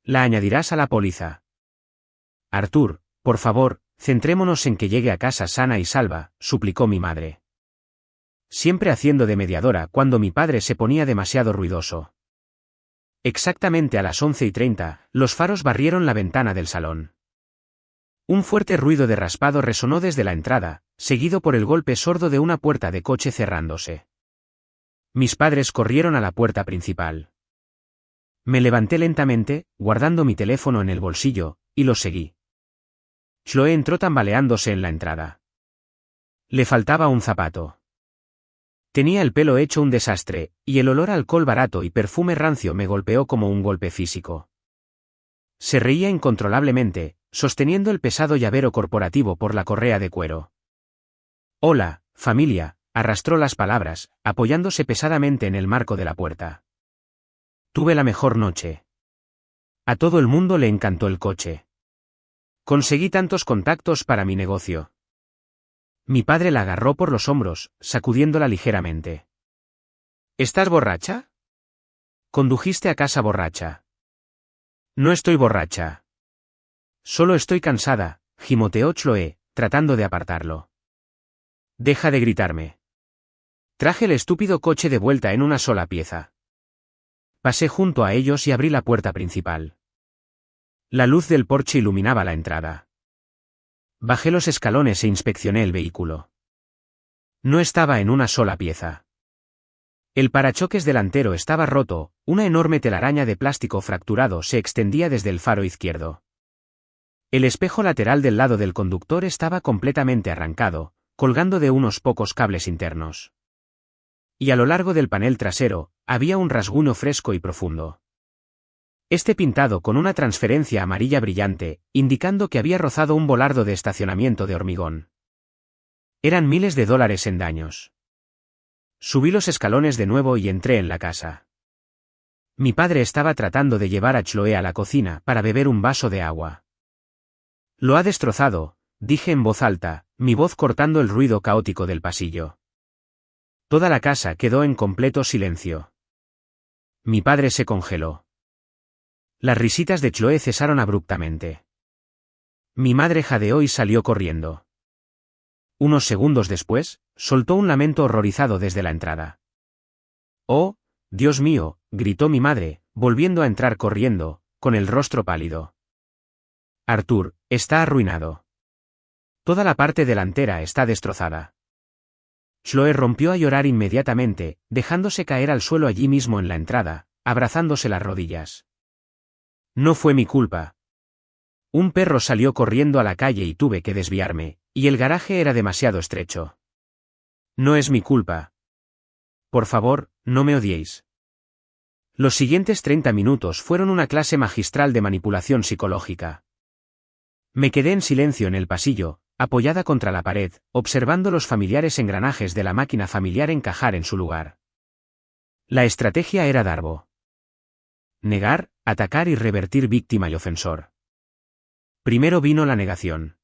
La añadirás a la póliza. Arthur, por favor, centrémonos en que llegue a casa sana y salva, suplicó mi madre. Siempre haciendo de mediadora cuando mi padre se ponía demasiado ruidoso. Exactamente a las 11:30, los faros barrieron la ventana del salón. Un fuerte ruido de raspado resonó desde la entrada, seguido por el golpe sordo de una puerta de coche cerrándose. Mis padres corrieron a la puerta principal. Me levanté lentamente, guardando mi teléfono en el bolsillo, y lo seguí. Chloe entró tambaleándose en la entrada. Le faltaba un zapato. Tenía el pelo hecho un desastre, y el olor a alcohol barato y perfume rancio me golpeó como un golpe físico. Se reía incontrolablemente, sosteniendo el pesado llavero corporativo por la correa de cuero. Hola, familia, arrastró las palabras, apoyándose pesadamente en el marco de la puerta. Tuve la mejor noche. A todo el mundo le encantó el coche. Conseguí tantos contactos para mi negocio. Mi padre la agarró por los hombros, sacudiéndola ligeramente. ¿Estás borracha? Condujiste a casa borracha. No estoy borracha. Solo estoy cansada, gimoteó Chloe, tratando de apartarlo. Deja de gritarme. Traje el estúpido coche de vuelta en una sola pieza. Pasé junto a ellos y abrí la puerta principal. La luz del porche iluminaba la entrada. Bajé los escalones e inspeccioné el vehículo. No estaba en una sola pieza. El parachoques delantero estaba roto, una enorme telaraña de plástico fracturado se extendía desde el faro izquierdo. El espejo lateral del lado del conductor estaba completamente arrancado, colgando de unos pocos cables internos. Y a lo largo del panel trasero, había un rasguño fresco y profundo. Este pintado con una transferencia amarilla brillante, indicando que había rozado un volardo de estacionamiento de hormigón. Eran miles de dólares en daños. Subí los escalones de nuevo y entré en la casa. Mi padre estaba tratando de llevar a Chloe a la cocina para beber un vaso de agua. Lo ha destrozado, dije en voz alta, mi voz cortando el ruido caótico del pasillo. Toda la casa quedó en completo silencio. Mi padre se congeló. Las risitas de Chloe cesaron abruptamente. Mi madre jadeó y salió corriendo. Unos segundos después, soltó un lamento horrorizado desde la entrada. «Oh, Dios mío», gritó mi madre, volviendo a entrar corriendo, con el rostro pálido. «Arthur, está arruinado. Toda la parte delantera está destrozada». Chloe rompió a llorar inmediatamente, dejándose caer al suelo allí mismo en la entrada, abrazándose las rodillas. No fue mi culpa. Un perro salió corriendo a la calle y tuve que desviarme, y el garaje era demasiado estrecho. No es mi culpa. Por favor, no me odiéis. Los siguientes 30 minutos fueron una clase magistral de manipulación psicológica. Me quedé en silencio en el pasillo, apoyada contra la pared, observando los familiares engranajes de la máquina familiar encajar en su lugar. La estrategia era Darbo. Negar, atacar y revertir víctima y ofensor. Primero vino la negación.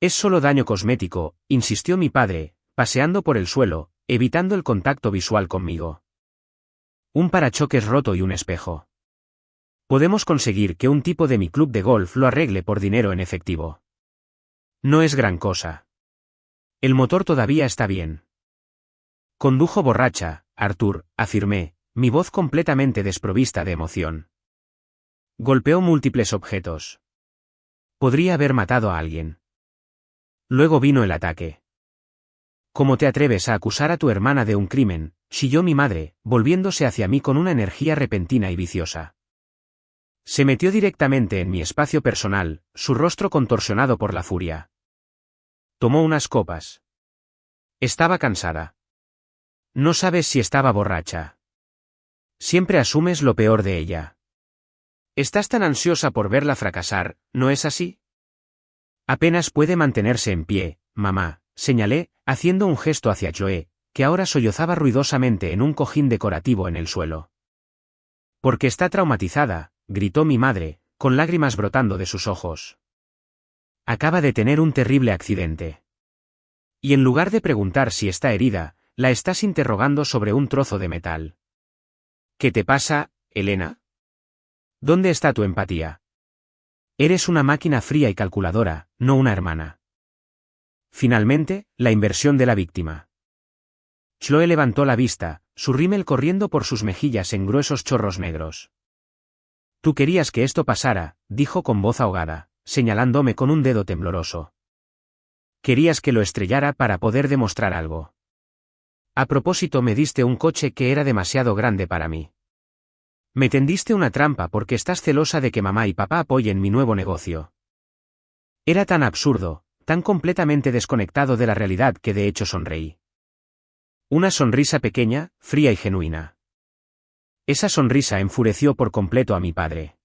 Es solo daño cosmético, insistió mi padre, paseando por el suelo, evitando el contacto visual conmigo. Un parachoques roto y un espejo. Podemos conseguir que un tipo de mi club de golf lo arregle por dinero en efectivo. No es gran cosa. El motor todavía está bien. Condujo borracha, Arthur, afirmé, mi voz completamente desprovista de emoción. Golpeó múltiples objetos. Podría haber matado a alguien. Luego vino el ataque. ¿Cómo te atreves a acusar a tu hermana de un crimen?, chilló mi madre, volviéndose hacia mí con una energía repentina y viciosa. Se metió directamente en mi espacio personal, su rostro contorsionado por la furia. Tomó unas copas. Estaba cansada. No sabes si estaba borracha. Siempre asumes lo peor de ella. Estás tan ansiosa por verla fracasar, ¿no es así? Apenas puede mantenerse en pie, mamá, señalé, haciendo un gesto hacia Chloe, que ahora sollozaba ruidosamente en un cojín decorativo en el suelo. Porque está traumatizada, gritó mi madre, con lágrimas brotando de sus ojos. Acaba de tener un terrible accidente. Y en lugar de preguntar si está herida, la estás interrogando sobre un trozo de metal. ¿Qué te pasa, Elena? ¿Dónde está tu empatía? Eres una máquina fría y calculadora, no una hermana. Finalmente, la inversión de la víctima. Chloe levantó la vista, su rímel corriendo por sus mejillas en gruesos chorros negros. Tú querías que esto pasara, dijo con voz ahogada, señalándome con un dedo tembloroso. Querías que lo estrellara para poder demostrar algo. A propósito, me diste un coche que era demasiado grande para mí. Me tendiste una trampa porque estás celosa de que mamá y papá apoyen mi nuevo negocio. Era tan absurdo, tan completamente desconectado de la realidad que de hecho sonreí. Una sonrisa pequeña, fría y genuina. Esa sonrisa enfureció por completo a mi padre.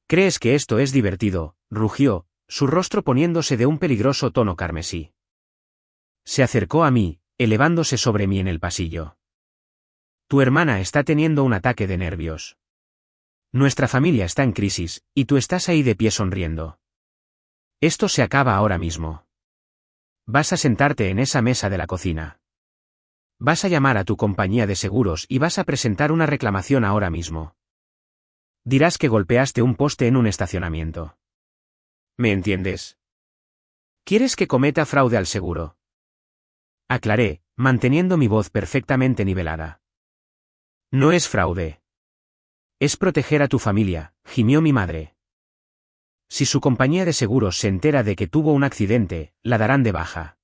¿Crees que esto es divertido?, rugió, su rostro poniéndose de un peligroso tono carmesí. Se acercó a mí, elevándose sobre mí en el pasillo. Tu hermana está teniendo un ataque de nervios. Nuestra familia está en crisis, y tú estás ahí de pie sonriendo. Esto se acaba ahora mismo. Vas a sentarte en esa mesa de la cocina. Vas a llamar a tu compañía de seguros y vas a presentar una reclamación ahora mismo. Dirás que golpeaste un poste en un estacionamiento. ¿Me entiendes? ¿Quieres que cometa fraude al seguro? Aclaré, manteniendo mi voz perfectamente nivelada. No es fraude. Es proteger a tu familia, gimió mi madre. Si su compañía de seguros se entera de que tuvo un accidente, la darán de baja.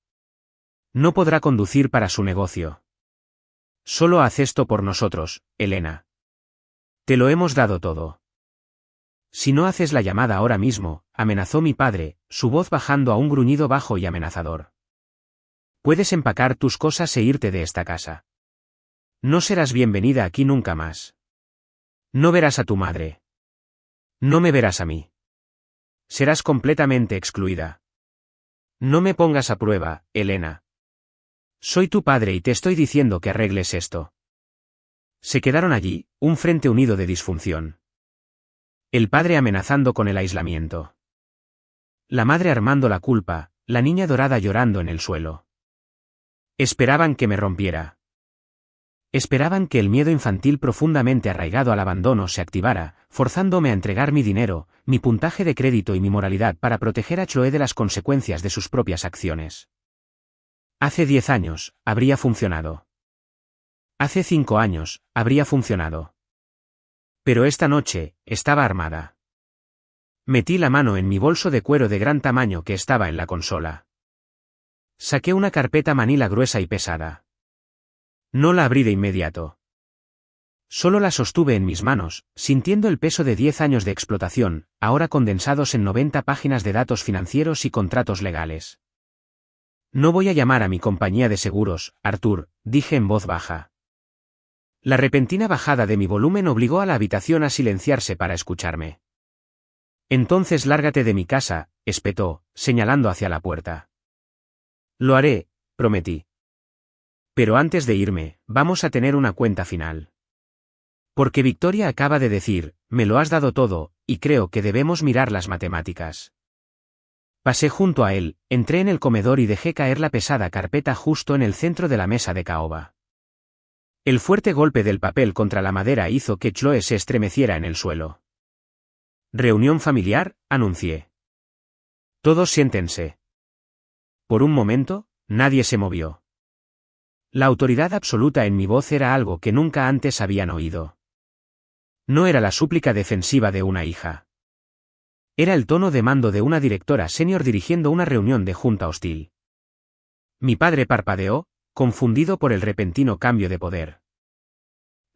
No podrá conducir para su negocio. Solo haz esto por nosotros, Elena. Te lo hemos dado todo. Si no haces la llamada ahora mismo, amenazó mi padre, su voz bajando a un gruñido bajo y amenazador. Puedes empacar tus cosas e irte de esta casa. No serás bienvenida aquí nunca más. No verás a tu madre. No me verás a mí. Serás completamente excluida. No me pongas a prueba, Elena. Soy tu padre y te estoy diciendo que arregles esto. Se quedaron allí, un frente unido de disfunción. El padre amenazando con el aislamiento. La madre armando la culpa, la niña dorada llorando en el suelo. Esperaban que me rompiera. Esperaban que el miedo infantil profundamente arraigado al abandono se activara, forzándome a entregar mi dinero, mi puntaje de crédito y mi moralidad para proteger a Chloe de las consecuencias de sus propias acciones. Hace 10 años, habría funcionado. Hace 5 años, habría funcionado. Pero esta noche, estaba armada. Metí la mano en mi bolso de cuero de gran tamaño que estaba en la consola. Saqué una carpeta manila gruesa y pesada. No la abrí de inmediato. Solo la sostuve en mis manos, sintiendo el peso de 10 años de explotación, ahora condensados en 90 páginas de datos financieros y contratos legales. No voy a llamar a mi compañía de seguros, Arthur, dije en voz baja. La repentina bajada de mi volumen obligó a la habitación a silenciarse para escucharme. Entonces lárgate de mi casa, espetó, señalando hacia la puerta. Lo haré, prometí. Pero antes de irme, vamos a tener una cuenta final. Porque Victoria acaba de decir, me lo has dado todo, y creo que debemos mirar las matemáticas. Pasé junto a él, entré en el comedor y dejé caer la pesada carpeta justo en el centro de la mesa de caoba. El fuerte golpe del papel contra la madera hizo que Chloe se estremeciera en el suelo. Reunión familiar, anuncié. Todos siéntense. Por un momento, nadie se movió. La autoridad absoluta en mi voz era algo que nunca antes habían oído. No era la súplica defensiva de una hija. Era el tono de mando de una directora senior dirigiendo una reunión de junta hostil. Mi padre parpadeó, confundido por el repentino cambio de poder.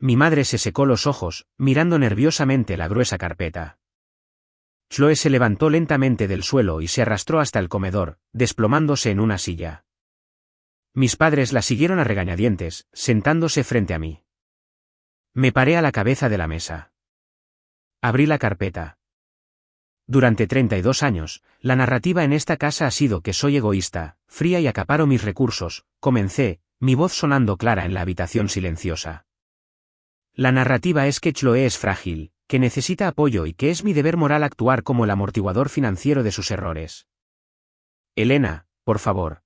Mi madre se secó los ojos, mirando nerviosamente la gruesa carpeta. Chloe se levantó lentamente del suelo y se arrastró hasta el comedor, desplomándose en una silla. Mis padres la siguieron a regañadientes, sentándose frente a mí. Me paré a la cabeza de la mesa. Abrí la carpeta. Durante 32 años, la narrativa en esta casa ha sido que soy egoísta, fría y acaparo mis recursos, comencé, mi voz sonando clara en la habitación silenciosa. La narrativa es que Chloe es frágil, que necesita apoyo y que es mi deber moral actuar como el amortiguador financiero de sus errores. Elena, por favor.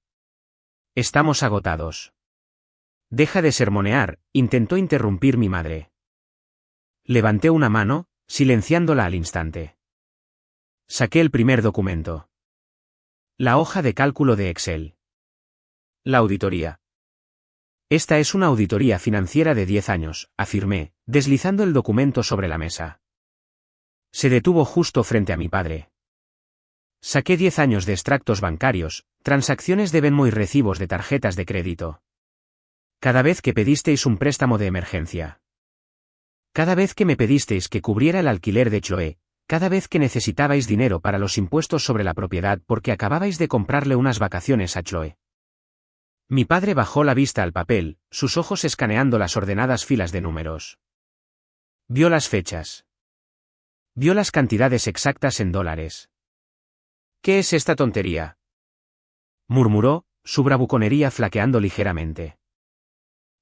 Estamos agotados. Deja de sermonear, intentó interrumpir mi madre. Levanté una mano, silenciándola al instante. Saqué el primer documento. La hoja de cálculo de Excel. La auditoría. Esta es una auditoría financiera de 10 años, afirmé, deslizando el documento sobre la mesa. Se detuvo justo frente a mi padre. Saqué 10 años de extractos bancarios, transacciones de Venmo y recibos de tarjetas de crédito. Cada vez que pedisteis un préstamo de emergencia. Cada vez que me pedisteis que cubriera el alquiler de Chloe, cada vez que necesitabais dinero para los impuestos sobre la propiedad porque acababais de comprarle unas vacaciones a Chloe. Mi padre bajó la vista al papel, sus ojos escaneando las ordenadas filas de números. Vio las fechas. Vio las cantidades exactas en dólares. ¿Qué es esta tontería?, murmuró, su bravuconería flaqueando ligeramente.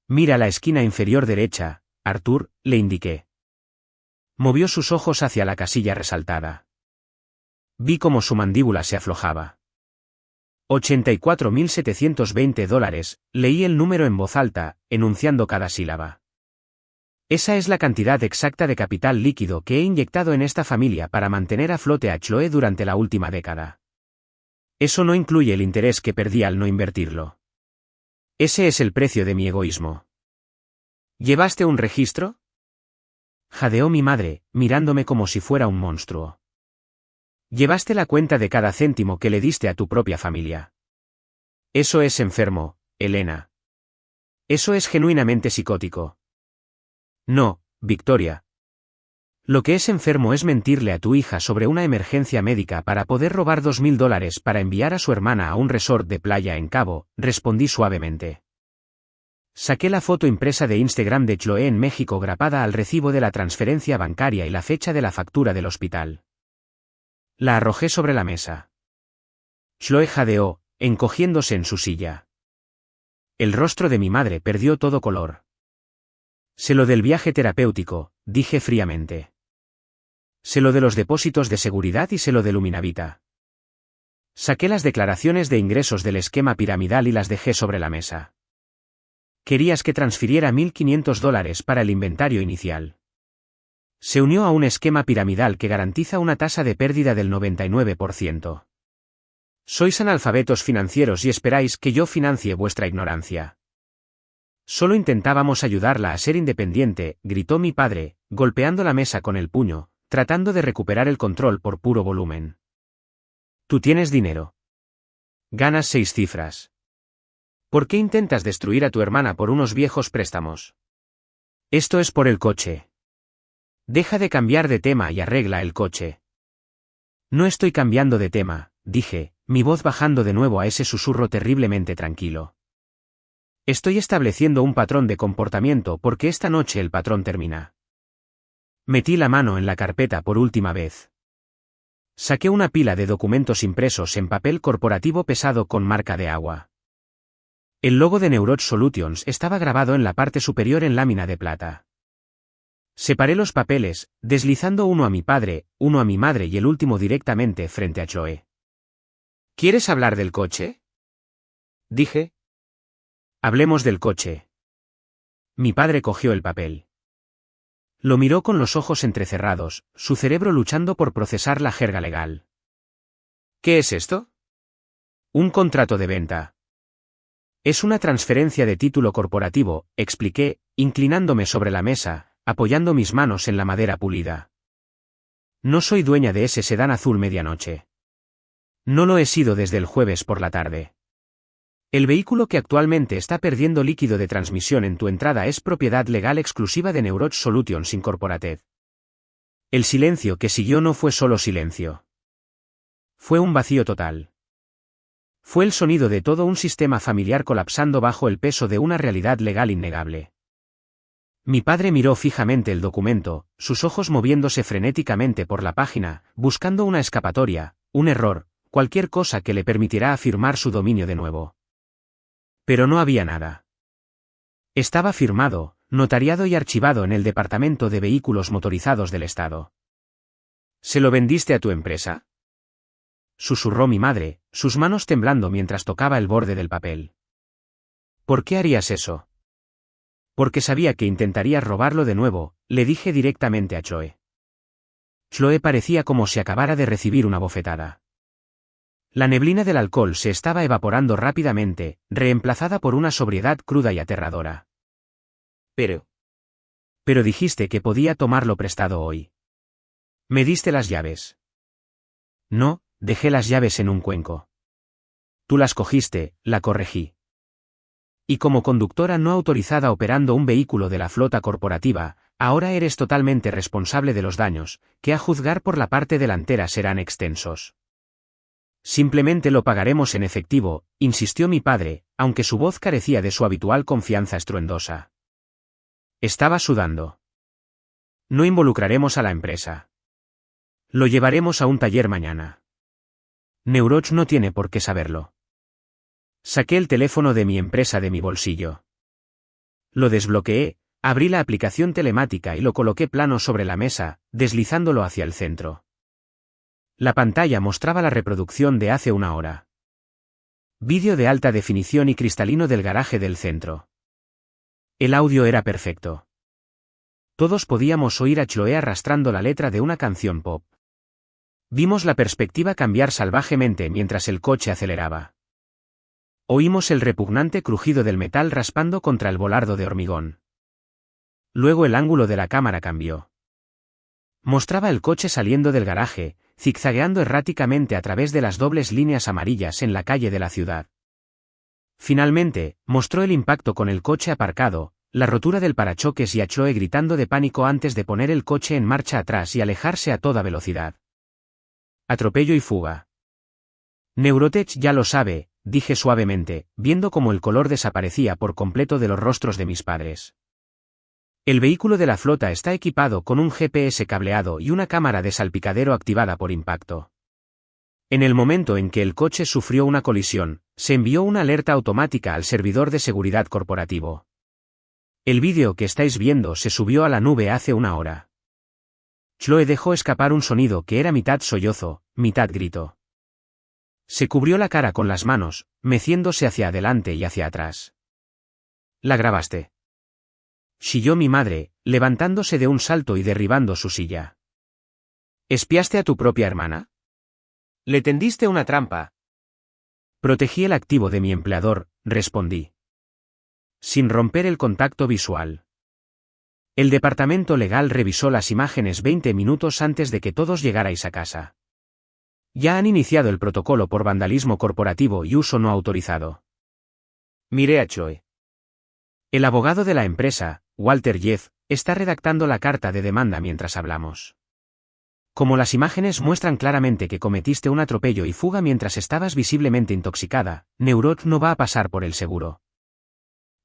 Mira la esquina inferior derecha, Arthur, le indiqué. Movió sus ojos hacia la casilla resaltada. Vi cómo su mandíbula se aflojaba. $84.720, leí el número en voz alta, enunciando cada sílaba. Esa es la cantidad exacta de capital líquido que he inyectado en esta familia para mantener a flote a Chloe durante la última década. Eso no incluye el interés que perdí al no invertirlo. Ese es el precio de mi egoísmo. ¿Llevaste un registro?, jadeó mi madre, mirándome como si fuera un monstruo. Llevaste la cuenta de cada céntimo que le diste a tu propia familia. Eso es enfermo, Elena. Eso es genuinamente psicótico. No, Victoria. Lo que es enfermo es mentirle a tu hija sobre una emergencia médica para poder robar $2.000 para enviar a su hermana a un resort de playa en Cabo, respondí suavemente. Saqué la foto impresa de Instagram de Chloe en México grapada al recibo de la transferencia bancaria y la fecha de la factura del hospital. La arrojé sobre la mesa. Chloe jadeó, encogiéndose en su silla. El rostro de mi madre perdió todo color. Sé lo del viaje terapéutico, dije fríamente. Sé lo de los depósitos de seguridad y sé lo de Luminavita. Saqué las declaraciones de ingresos del esquema piramidal y las dejé sobre la mesa. Querías que transfiriera $1.500 para el inventario inicial. Se unió a un esquema piramidal que garantiza una tasa de pérdida del 99%. Sois analfabetos financieros y esperáis que yo financie vuestra ignorancia. Solo intentábamos ayudarla a ser independiente, gritó mi padre, golpeando la mesa con el puño, tratando de recuperar el control por puro volumen. Tú tienes dinero. Ganas 6 cifras. ¿Por qué intentas destruir a tu hermana por unos viejos préstamos? Esto es por el coche. Deja de cambiar de tema y arregla el coche. No estoy cambiando de tema, dije, mi voz bajando de nuevo a ese susurro terriblemente tranquilo. Estoy estableciendo un patrón de comportamiento porque esta noche el patrón termina. Metí la mano en la carpeta por última vez. Saqué una pila de documentos impresos en papel corporativo pesado con marca de agua. El logo de Neurot Solutions estaba grabado en la parte superior en lámina de plata. Separé los papeles, deslizando uno a mi padre, uno a mi madre y el último directamente frente a Chloe. ¿Quieres hablar del coche?, dije. Hablemos del coche. Mi padre cogió el papel. Lo miró con los ojos entrecerrados, su cerebro luchando por procesar la jerga legal. ¿Qué es esto? Un contrato de venta. Es una transferencia de título corporativo, expliqué, inclinándome sobre la mesa, apoyando mis manos en la madera pulida. No soy dueña de ese sedán azul medianoche. No lo he sido desde el jueves por la tarde. El vehículo que actualmente está perdiendo líquido de transmisión en tu entrada es propiedad legal exclusiva de Neurot Solutions Incorporated. El silencio que siguió no fue solo silencio. Fue un vacío total. Fue el sonido de todo un sistema familiar colapsando bajo el peso de una realidad legal innegable. Mi padre miró fijamente el documento, sus ojos moviéndose frenéticamente por la página, buscando una escapatoria, un error, cualquier cosa que le permitiera afirmar su dominio de nuevo. Pero no había nada. Estaba firmado, notariado y archivado en el Departamento de Vehículos Motorizados del Estado. ¿Se lo vendiste a tu empresa?, susurró mi madre, sus manos temblando mientras tocaba el borde del papel. ¿Por qué harías eso? Porque sabía que intentarías robarlo de nuevo, le dije directamente a Chloe. Chloe parecía como si acabara de recibir una bofetada. La neblina del alcohol se estaba evaporando rápidamente, reemplazada por una sobriedad cruda y aterradora. Pero dijiste que podía tomarlo prestado hoy. ¿Me diste las llaves? No, dejé las llaves en un cuenco. Tú las cogiste, la corregí. Y como conductora no autorizada operando un vehículo de la flota corporativa, Ahora eres totalmente responsable de los daños, que a juzgar por la parte delantera serán extensos. Simplemente lo pagaremos en efectivo, insistió mi padre, aunque su voz carecía de su habitual confianza estruendosa. Estaba sudando. No involucraremos a la empresa. Lo llevaremos a un taller mañana. Neuroch no tiene por qué saberlo. Saqué el teléfono de mi empresa de mi bolsillo. Lo desbloqueé, abrí la aplicación telemática y lo coloqué plano sobre la mesa, deslizándolo hacia el centro. La pantalla mostraba la reproducción de hace una hora. Vídeo de alta definición y cristalino del garaje del centro. El audio era perfecto. Todos podíamos oír a Chloe arrastrando la letra de una canción pop. Vimos la perspectiva cambiar salvajemente mientras el coche aceleraba. Oímos el repugnante crujido del metal raspando contra el volardo de hormigón. Luego el ángulo de la cámara cambió. Mostraba el coche saliendo del garaje, zigzagueando erráticamente a través de las dobles líneas amarillas en la calle de la ciudad. Finalmente, mostró el impacto con el coche aparcado, la rotura del parachoques y a Chloe gritando de pánico antes de poner el coche en marcha atrás y alejarse a toda velocidad. Atropello y fuga. Neurotech ya lo sabe, dije suavemente, viendo cómo el color desaparecía por completo de los rostros de mis padres. El vehículo de la flota está equipado con un GPS cableado y una cámara de salpicadero activada por impacto. En el momento en que el coche sufrió una colisión, se envió una alerta automática al servidor de seguridad corporativo. El vídeo que estáis viendo se subió a la nube hace una hora. Chloe dejó escapar un sonido que era mitad sollozo, mitad grito. Se cubrió la cara con las manos, meciéndose hacia adelante y hacia atrás. ¿La grabaste?, chilló mi madre, levantándose de un salto y derribando su silla. ¿Espiaste a tu propia hermana? ¿Le tendiste una trampa? Protegí el activo de mi empleador, respondí. Sin romper el contacto visual. El departamento legal revisó las imágenes 20 minutos antes de que todos llegarais a casa. Ya han iniciado el protocolo por vandalismo corporativo y uso no autorizado. Miré a Chloe. El abogado de la empresa, Walter Jeff, está redactando la carta de demanda mientras hablamos. Como las imágenes muestran claramente que cometiste un atropello y fuga mientras estabas visiblemente intoxicada, Neuroch no va a pasar por el seguro.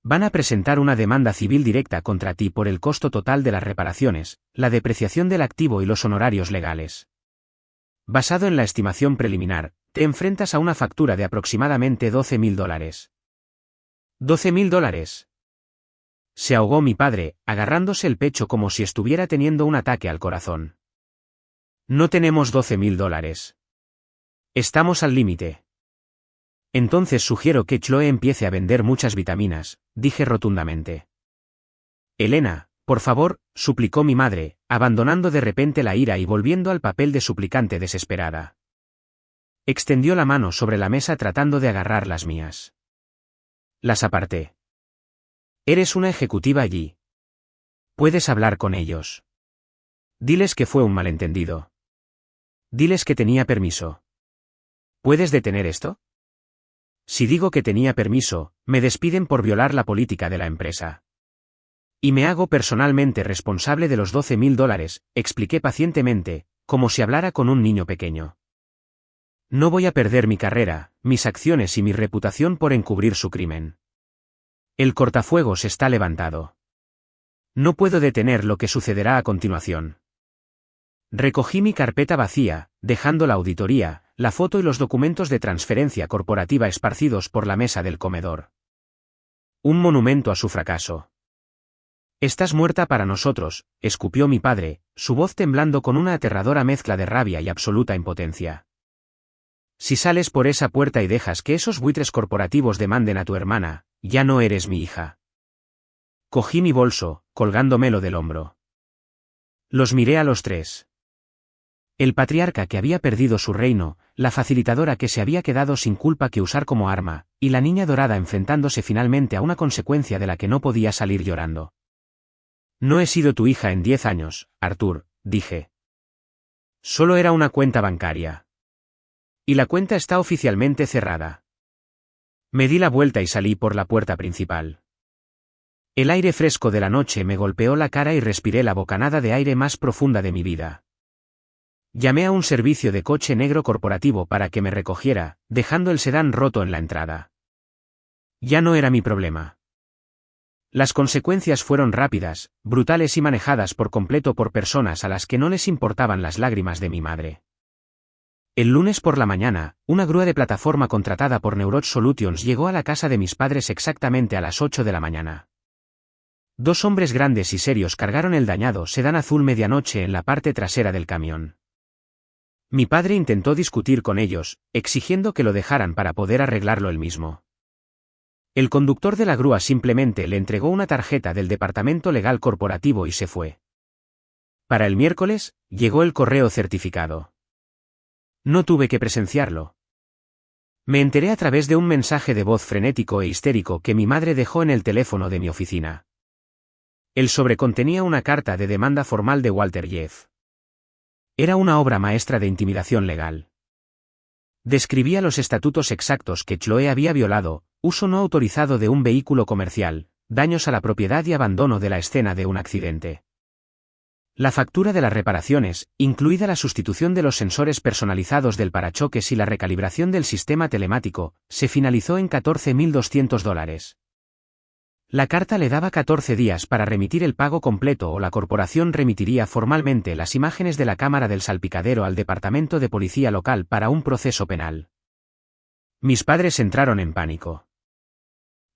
Van a presentar una demanda civil directa contra ti por el costo total de las reparaciones, la depreciación del activo y los honorarios legales. Basado en la estimación preliminar, te enfrentas a una factura de aproximadamente $12.000. $12.000. Se ahogó mi padre, agarrándose el pecho como si estuviera teniendo un ataque al corazón. No tenemos $12.000. Estamos al límite. Entonces sugiero que Chloe empiece a vender muchas vitaminas, dije rotundamente. Elena, por favor, suplicó mi madre, abandonando de repente la ira y volviendo al papel de suplicante desesperada. Extendió la mano sobre la mesa tratando de agarrar las mías. Las aparté. Eres una ejecutiva allí. Puedes hablar con ellos. Diles que fue un malentendido. Diles que tenía permiso. ¿Puedes detener esto? Si digo que tenía permiso, me despiden por violar la política de la empresa. Y me hago personalmente responsable de los $12.000, expliqué pacientemente, como si hablara con un niño pequeño. No voy a perder mi carrera, mis acciones y mi reputación por encubrir su crimen. El cortafuegos está levantado. No puedo detener lo que sucederá a continuación. Recogí mi carpeta vacía, dejando la auditoría, la foto y los documentos de transferencia corporativa esparcidos por la mesa del comedor. Un monumento a su fracaso. Estás muerta para nosotros, escupió mi padre, su voz temblando con una aterradora mezcla de rabia y absoluta impotencia. Si sales por esa puerta y dejas que esos buitres corporativos demanden a tu hermana, ya no eres mi hija. Cogí mi bolso, colgándomelo del hombro. Los miré a los tres. El patriarca que había perdido su reino, la facilitadora que se había quedado sin culpa que usar como arma, y la niña dorada enfrentándose finalmente a una consecuencia de la que no podía salir llorando. No he sido tu hija en 10 años, Arthur, dije. Solo era una cuenta bancaria. Y la cuenta está oficialmente cerrada. Me di la vuelta y salí por la puerta principal. El aire fresco de la noche me golpeó la cara y respiré la bocanada de aire más profunda de mi vida. Llamé a un servicio de coche negro corporativo para que me recogiera, dejando el sedán roto en la entrada. Ya no era mi problema. Las consecuencias fueron rápidas, brutales y manejadas por completo por personas a las que no les importaban las lágrimas de mi madre. El lunes por la mañana, una grúa de plataforma contratada por Neurot Solutions llegó a la casa de mis padres exactamente a las 8 de la mañana. 2 hombres grandes y serios cargaron el dañado sedán azul medianoche en la parte trasera del camión. Mi padre intentó discutir con ellos, exigiendo que lo dejaran para poder arreglarlo él mismo. El conductor de la grúa simplemente le entregó una tarjeta del departamento legal corporativo y se fue. Para el miércoles, llegó el correo certificado. No tuve que presenciarlo. Me enteré a través de un mensaje de voz frenético e histérico que mi madre dejó en el teléfono de mi oficina. El sobre contenía una carta de demanda formal de Walter Jeff. Era una obra maestra de intimidación legal. Describía los estatutos exactos que Chloe había violado: uso no autorizado de un vehículo comercial, daños a la propiedad y abandono de la escena de un accidente. La factura de las reparaciones, incluida la sustitución de los sensores personalizados del parachoques y la recalibración del sistema telemático, se finalizó en $14.200. La carta le daba 14 días para remitir el pago completo o la corporación remitiría formalmente las imágenes de la cámara del salpicadero al departamento de policía local para un proceso penal. Mis padres entraron en pánico.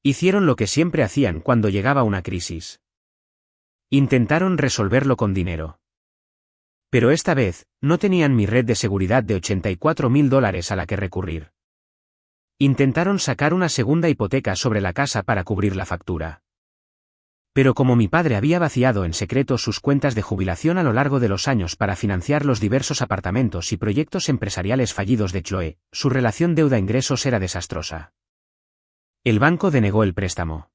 Hicieron lo que siempre hacían cuando llegaba una crisis. Intentaron resolverlo con dinero. Pero esta vez, no tenían mi red de seguridad de $84.000 a la que recurrir. Intentaron sacar una segunda hipoteca sobre la casa para cubrir la factura. Pero como mi padre había vaciado en secreto sus cuentas de jubilación a lo largo de los años para financiar los diversos apartamentos y proyectos empresariales fallidos de Chloe, su relación deuda-ingresos era desastrosa. El banco denegó el préstamo.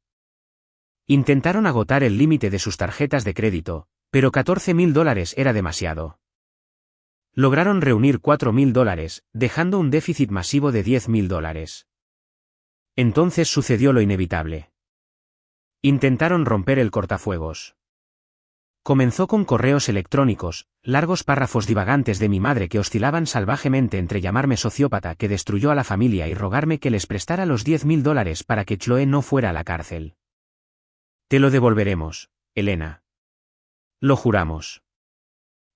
Intentaron agotar el límite de sus tarjetas de crédito, pero $14.000 era demasiado. Lograron reunir $4.000, dejando un déficit masivo de $10.000. Entonces sucedió lo inevitable. Intentaron romper el cortafuegos. Comenzó con correos electrónicos, largos párrafos divagantes de mi madre que oscilaban salvajemente entre llamarme sociópata que destruyó a la familia y rogarme que les prestara los $10.000 para que Chloe no fuera a la cárcel. Te lo devolveremos, Elena. Lo juramos.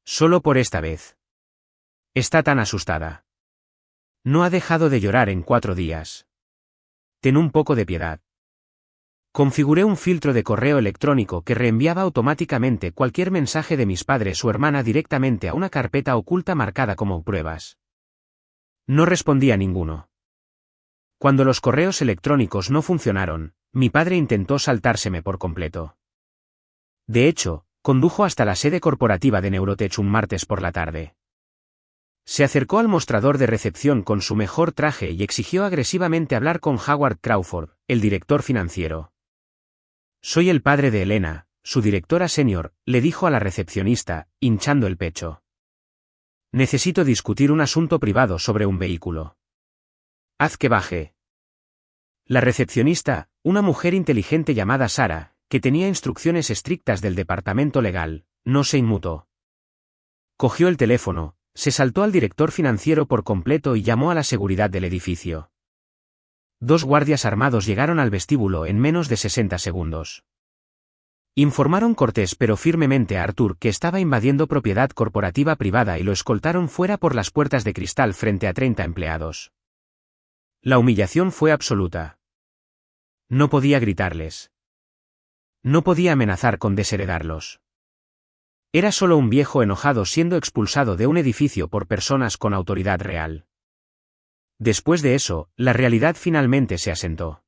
Solo por esta vez. Está tan asustada. No ha dejado de llorar en 4 días. Ten un poco de piedad. Configuré un filtro de correo electrónico que reenviaba automáticamente cualquier mensaje de mis padres o hermana directamente a una carpeta oculta marcada como pruebas. No respondía ninguno. Cuando los correos electrónicos no funcionaron, mi padre intentó saltárseme por completo. De hecho, condujo hasta la sede corporativa de Neurotech un martes por la tarde. Se acercó al mostrador de recepción con su mejor traje y exigió agresivamente hablar con Howard Crawford, el director financiero. Soy el padre de Elena, su directora senior, le dijo a la recepcionista, hinchando el pecho. Necesito discutir un asunto privado sobre un vehículo. Haz que baje. La recepcionista, una mujer inteligente llamada Sara, que tenía instrucciones estrictas del departamento legal, no se inmutó. Cogió el teléfono, se saltó al director financiero por completo y llamó a la seguridad del edificio. 2 guardias armados llegaron al vestíbulo en menos de 60 segundos. Informaron cortés pero firmemente a Arthur que estaba invadiendo propiedad corporativa privada y lo escoltaron fuera por las puertas de cristal frente a 30 empleados. La humillación fue absoluta. No podía gritarles. No podía amenazar con desheredarlos. Era solo un viejo enojado siendo expulsado de un edificio por personas con autoridad real. Después de eso, la realidad finalmente se asentó.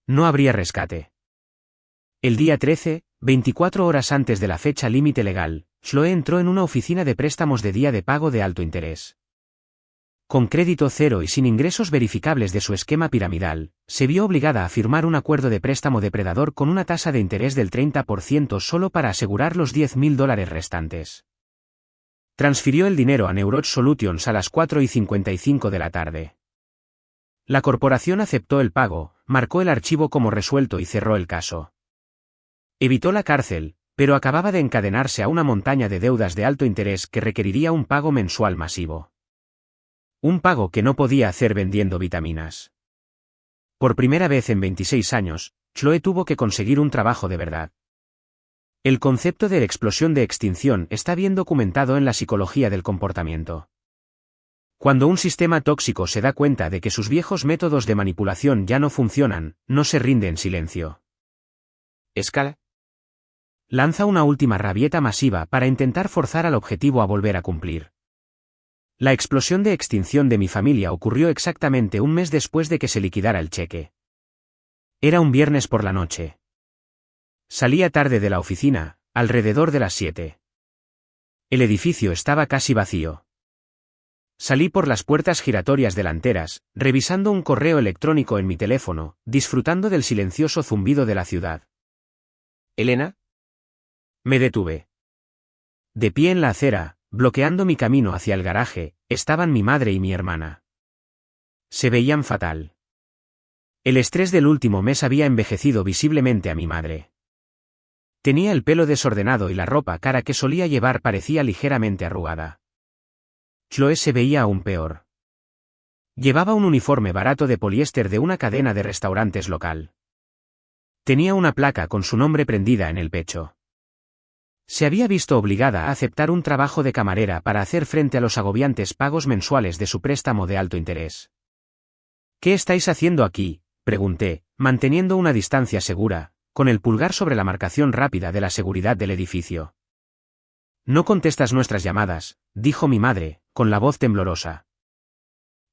No habría rescate. El día 13, 24 horas antes de la fecha límite legal, Chloe entró en una oficina de préstamos de día de pago de alto interés. Con crédito cero y sin ingresos verificables de su esquema piramidal, se vio obligada a firmar un acuerdo de préstamo depredador con una tasa de interés del 30% solo para asegurar los $10.000 restantes. Transfirió el dinero a Neurot Solutions a las 4:55 de la tarde. La corporación aceptó el pago, marcó el archivo como resuelto y cerró el caso. Evitó la cárcel, pero acababa de encadenarse a una montaña de deudas de alto interés que requeriría un pago mensual masivo. Un pago que no podía hacer vendiendo vitaminas. Por primera vez en 26 años, Chloe tuvo que conseguir un trabajo de verdad. El concepto de explosión de extinción está bien documentado en la psicología del comportamiento. Cuando un sistema tóxico se da cuenta de que sus viejos métodos de manipulación ya no funcionan, no se rinde en silencio. Escala. Lanza una última rabieta masiva para intentar forzar al objetivo a volver a cumplir. La explosión de extinción de mi familia ocurrió exactamente un mes después de que se liquidara el cheque. Era un viernes por la noche. Salía tarde de la oficina, alrededor de las 7. El edificio estaba casi vacío. Salí por las puertas giratorias delanteras, revisando un correo electrónico en mi teléfono, disfrutando del silencioso zumbido de la ciudad. ¿Elena? Me detuve. De pie en la acera, bloqueando mi camino hacia el garaje, estaban mi madre y mi hermana. Se veían fatal. El estrés del último mes había envejecido visiblemente a mi madre. Tenía el pelo desordenado y la ropa cara que solía llevar parecía ligeramente arrugada. Chloe se veía aún peor. Llevaba un uniforme barato de poliéster de una cadena de restaurantes local. Tenía una placa con su nombre prendida en el pecho. Se había visto obligada a aceptar un trabajo de camarera para hacer frente a los agobiantes pagos mensuales de su préstamo de alto interés. ¿Qué estáis haciendo aquí?, pregunté, manteniendo una distancia segura, con el pulgar sobre la marcación rápida de la seguridad del edificio. No contestas nuestras llamadas, dijo mi madre, con la voz temblorosa.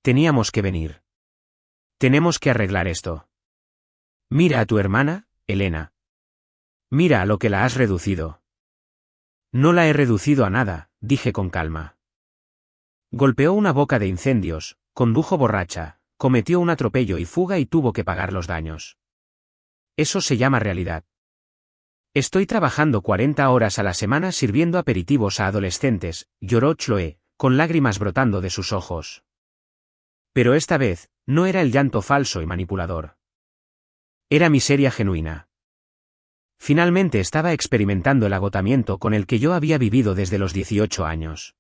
Teníamos que venir. Tenemos que arreglar esto. Mira a tu hermana, Elena. Mira a lo que la has reducido. No la he reducido a nada, dije con calma. Golpeó una boca de incendios, condujo borracha, cometió un atropello y fuga y tuvo que pagar los daños. Eso se llama realidad. Estoy trabajando 40 horas a la semana sirviendo aperitivos a adolescentes, lloró Chloe, con lágrimas brotando de sus ojos. Pero esta vez, no era el llanto falso y manipulador. Era miseria genuina. Finalmente estaba experimentando el agotamiento con el que yo había vivido desde los 18 años.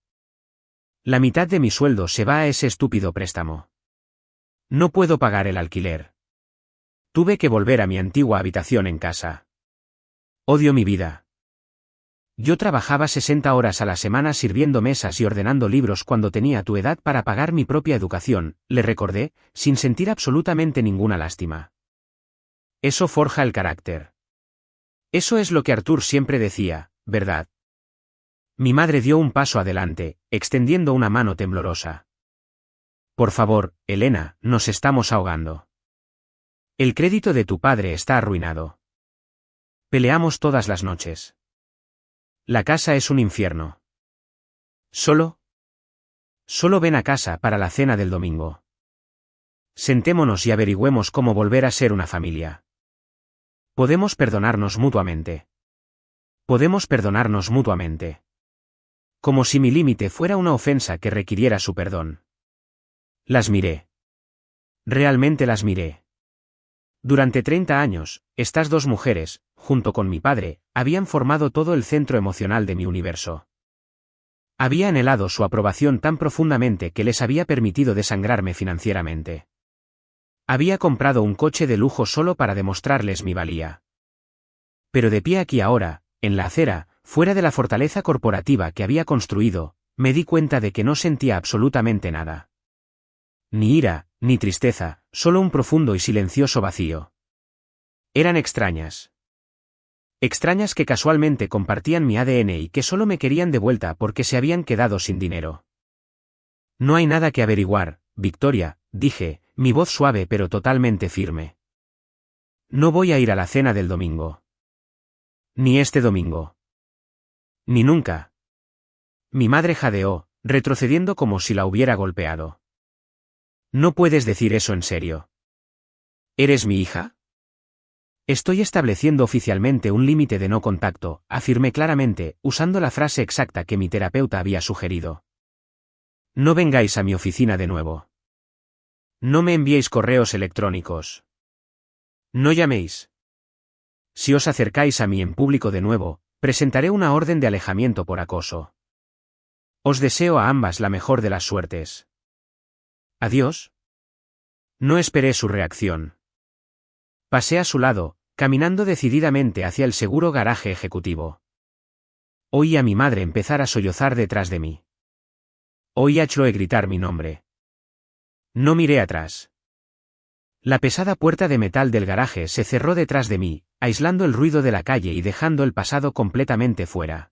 La mitad de mi sueldo se va a ese estúpido préstamo. No puedo pagar el alquiler. Tuve que volver a mi antigua habitación en casa. Odio mi vida. Yo trabajaba 60 horas a la semana sirviendo mesas y ordenando libros cuando tenía tu edad para pagar mi propia educación, le recordé, sin sentir absolutamente ninguna lástima. Eso forja el carácter. Eso es lo que Arthur siempre decía, ¿verdad? Mi madre dio un paso adelante, extendiendo una mano temblorosa. Por favor, Elena, nos estamos ahogando. El crédito de tu padre está arruinado. Peleamos todas las noches. La casa es un infierno. Solo ven a casa para la cena del domingo. Sentémonos y averigüemos cómo volver a ser una familia. Podemos perdonarnos mutuamente. Podemos perdonarnos mutuamente. Como si mi límite fuera una ofensa que requiriera su perdón. Las miré. Realmente las miré. Durante 30 años, estas dos mujeres, junto con mi padre, habían formado todo el centro emocional de mi universo. Había anhelado su aprobación tan profundamente que les había permitido desangrarme financieramente. Había comprado un coche de lujo solo para demostrarles mi valía. Pero de pie aquí ahora, en la acera, fuera de la fortaleza corporativa que había construido, me di cuenta de que no sentía absolutamente nada. Ni ira, ni tristeza, solo un profundo y silencioso vacío. Eran extrañas. Extrañas que casualmente compartían mi ADN y que solo me querían de vuelta porque se habían quedado sin dinero. No hay nada que averiguar, Victoria, dije, mi voz suave pero totalmente firme. No voy a ir a la cena del domingo. Ni este domingo. Ni nunca. Mi madre jadeó, retrocediendo como si la hubiera golpeado. No puedes decir eso en serio. ¿Eres mi hija? Estoy estableciendo oficialmente un límite de no contacto, afirmé claramente, usando la frase exacta que mi terapeuta había sugerido. No vengáis a mi oficina de nuevo. No me enviéis correos electrónicos. No llaméis. Si os acercáis a mí en público de nuevo, presentaré una orden de alejamiento por acoso. Os deseo a ambas la mejor de las suertes. Adiós. No esperé su reacción. Pasé a su lado, caminando decididamente hacia el seguro garaje ejecutivo. Oí a mi madre empezar a sollozar detrás de mí. Oí a Chloe gritar mi nombre. No miré atrás. La pesada puerta de metal del garaje se cerró detrás de mí, aislando el ruido de la calle y dejando el pasado completamente fuera.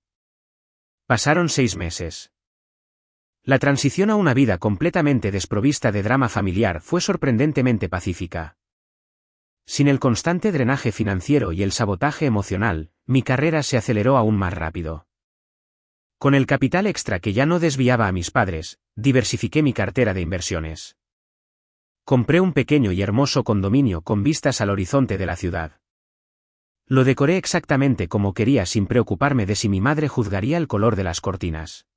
Pasaron 6 meses. La transición a una vida completamente desprovista de drama familiar fue sorprendentemente pacífica. Sin el constante drenaje financiero y el sabotaje emocional, mi carrera se aceleró aún más rápido. Con el capital extra que ya no desviaba a mis padres, diversifiqué mi cartera de inversiones. Compré un pequeño y hermoso condominio con vistas al horizonte de la ciudad. Lo decoré exactamente como quería sin preocuparme de si mi madre juzgaría el color de las cortinas.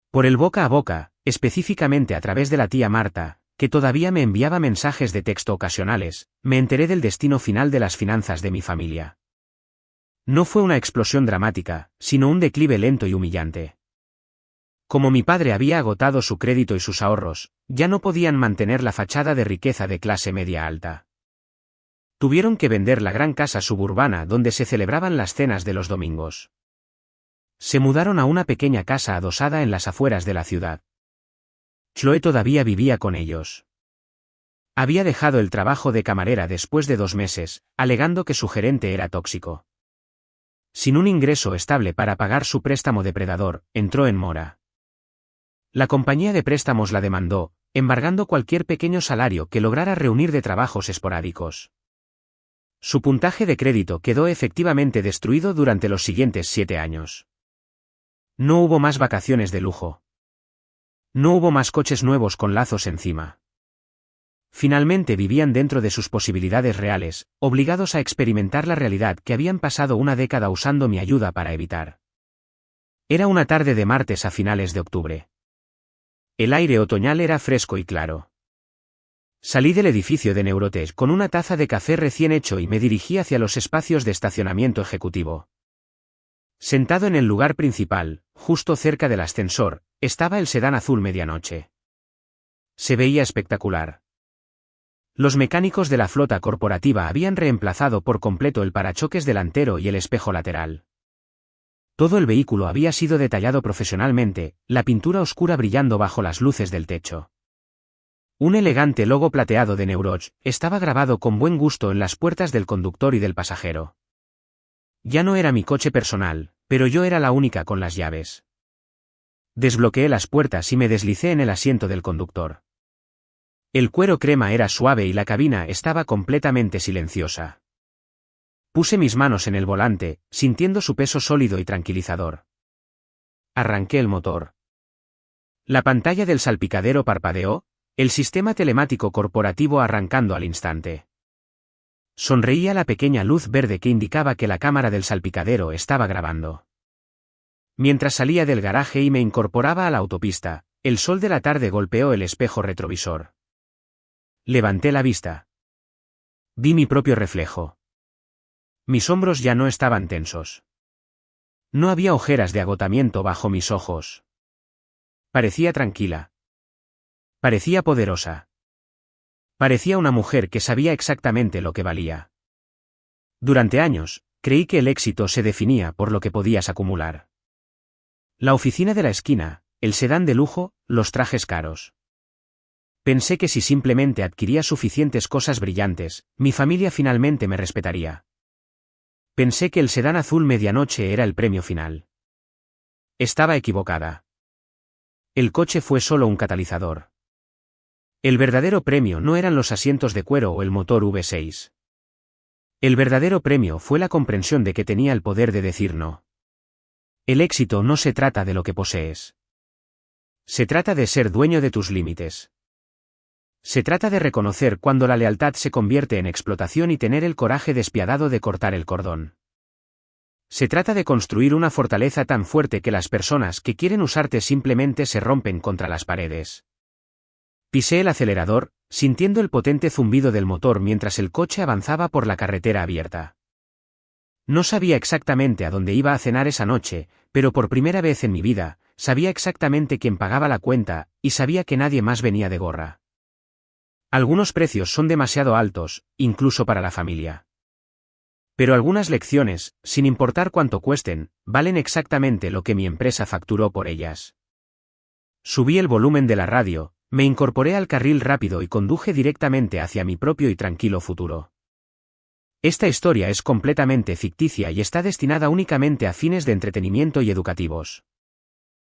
Por el boca a boca, específicamente a través de la tía Marta, que todavía me enviaba mensajes de texto ocasionales, me enteré del destino final de las finanzas de mi familia. No fue una explosión dramática, sino un declive lento y humillante. Como mi padre había agotado su crédito y sus ahorros, ya no podían mantener la fachada de riqueza de clase media alta. Tuvieron que vender la gran casa suburbana donde se celebraban las cenas de los domingos. Se mudaron a una pequeña casa adosada en las afueras de la ciudad. Chloe todavía vivía con ellos. Había dejado el trabajo de camarera después de 2 meses, alegando que su gerente era tóxico. Sin un ingreso estable para pagar su préstamo depredador, entró en mora. La compañía de préstamos la demandó, embargando cualquier pequeño salario que lograra reunir de trabajos esporádicos. Su puntaje de crédito quedó efectivamente destruido durante los siguientes 7 años. No hubo más vacaciones de lujo. No hubo más coches nuevos con lazos encima. Finalmente vivían dentro de sus posibilidades reales, obligados a experimentar la realidad que habían pasado una década usando mi ayuda para evitar. Era una tarde de martes a finales de octubre. El aire otoñal era fresco y claro. Salí del edificio de Neurotech con una taza de café recién hecho y me dirigí hacia los espacios de estacionamiento ejecutivo. Sentado en el lugar principal, justo cerca del ascensor, estaba el sedán azul medianoche. Se veía espectacular. Los mecánicos de la flota corporativa habían reemplazado por completo el parachoques delantero y el espejo lateral. Todo el vehículo había sido detallado profesionalmente, la pintura oscura brillando bajo las luces del techo. Un elegante logo plateado de Neuroch estaba grabado con buen gusto en las puertas del conductor y del pasajero. Ya no era mi coche personal, pero yo era la única con las llaves. Desbloqueé las puertas y me deslicé en el asiento del conductor. El cuero crema era suave y la cabina estaba completamente silenciosa. Puse mis manos en el volante, sintiendo su peso sólido y tranquilizador. Arranqué el motor. La pantalla del salpicadero parpadeó, el sistema telemático corporativo arrancando al instante. Sonreía la pequeña luz verde que indicaba que la cámara del salpicadero estaba grabando. Mientras salía del garaje y me incorporaba a la autopista, el sol de la tarde golpeó el espejo retrovisor. Levanté la vista. Vi mi propio reflejo. Mis hombros ya no estaban tensos. No había ojeras de agotamiento bajo mis ojos. Parecía tranquila. Parecía poderosa. Parecía una mujer que sabía exactamente lo que valía. Durante años, creí que el éxito se definía por lo que podías acumular. La oficina de la esquina, el sedán de lujo, los trajes caros. Pensé que si simplemente adquiría suficientes cosas brillantes, mi familia finalmente me respetaría. Pensé que el sedán azul medianoche era el premio final. Estaba equivocada. El coche fue solo un catalizador. El verdadero premio no eran los asientos de cuero o el motor V6. El verdadero premio fue la comprensión de que tenía el poder de decir no. El éxito no se trata de lo que posees. Se trata de ser dueño de tus límites. Se trata de reconocer cuando la lealtad se convierte en explotación y tener el coraje despiadado de cortar el cordón. Se trata de construir una fortaleza tan fuerte que las personas que quieren usarte simplemente se rompen contra las paredes. Pisé el acelerador, sintiendo el potente zumbido del motor mientras el coche avanzaba por la carretera abierta. No sabía exactamente a dónde iba a cenar esa noche, pero por primera vez en mi vida, sabía exactamente quién pagaba la cuenta, y sabía que nadie más venía de gorra. Algunos precios son demasiado altos, incluso para la familia. Pero algunas lecciones, sin importar cuánto cuesten, valen exactamente lo que mi empresa facturó por ellas. Subí el volumen de la radio, me incorporé al carril rápido y conduje directamente hacia mi propio y tranquilo futuro. Esta historia es completamente ficticia y está destinada únicamente a fines de entretenimiento y educativos.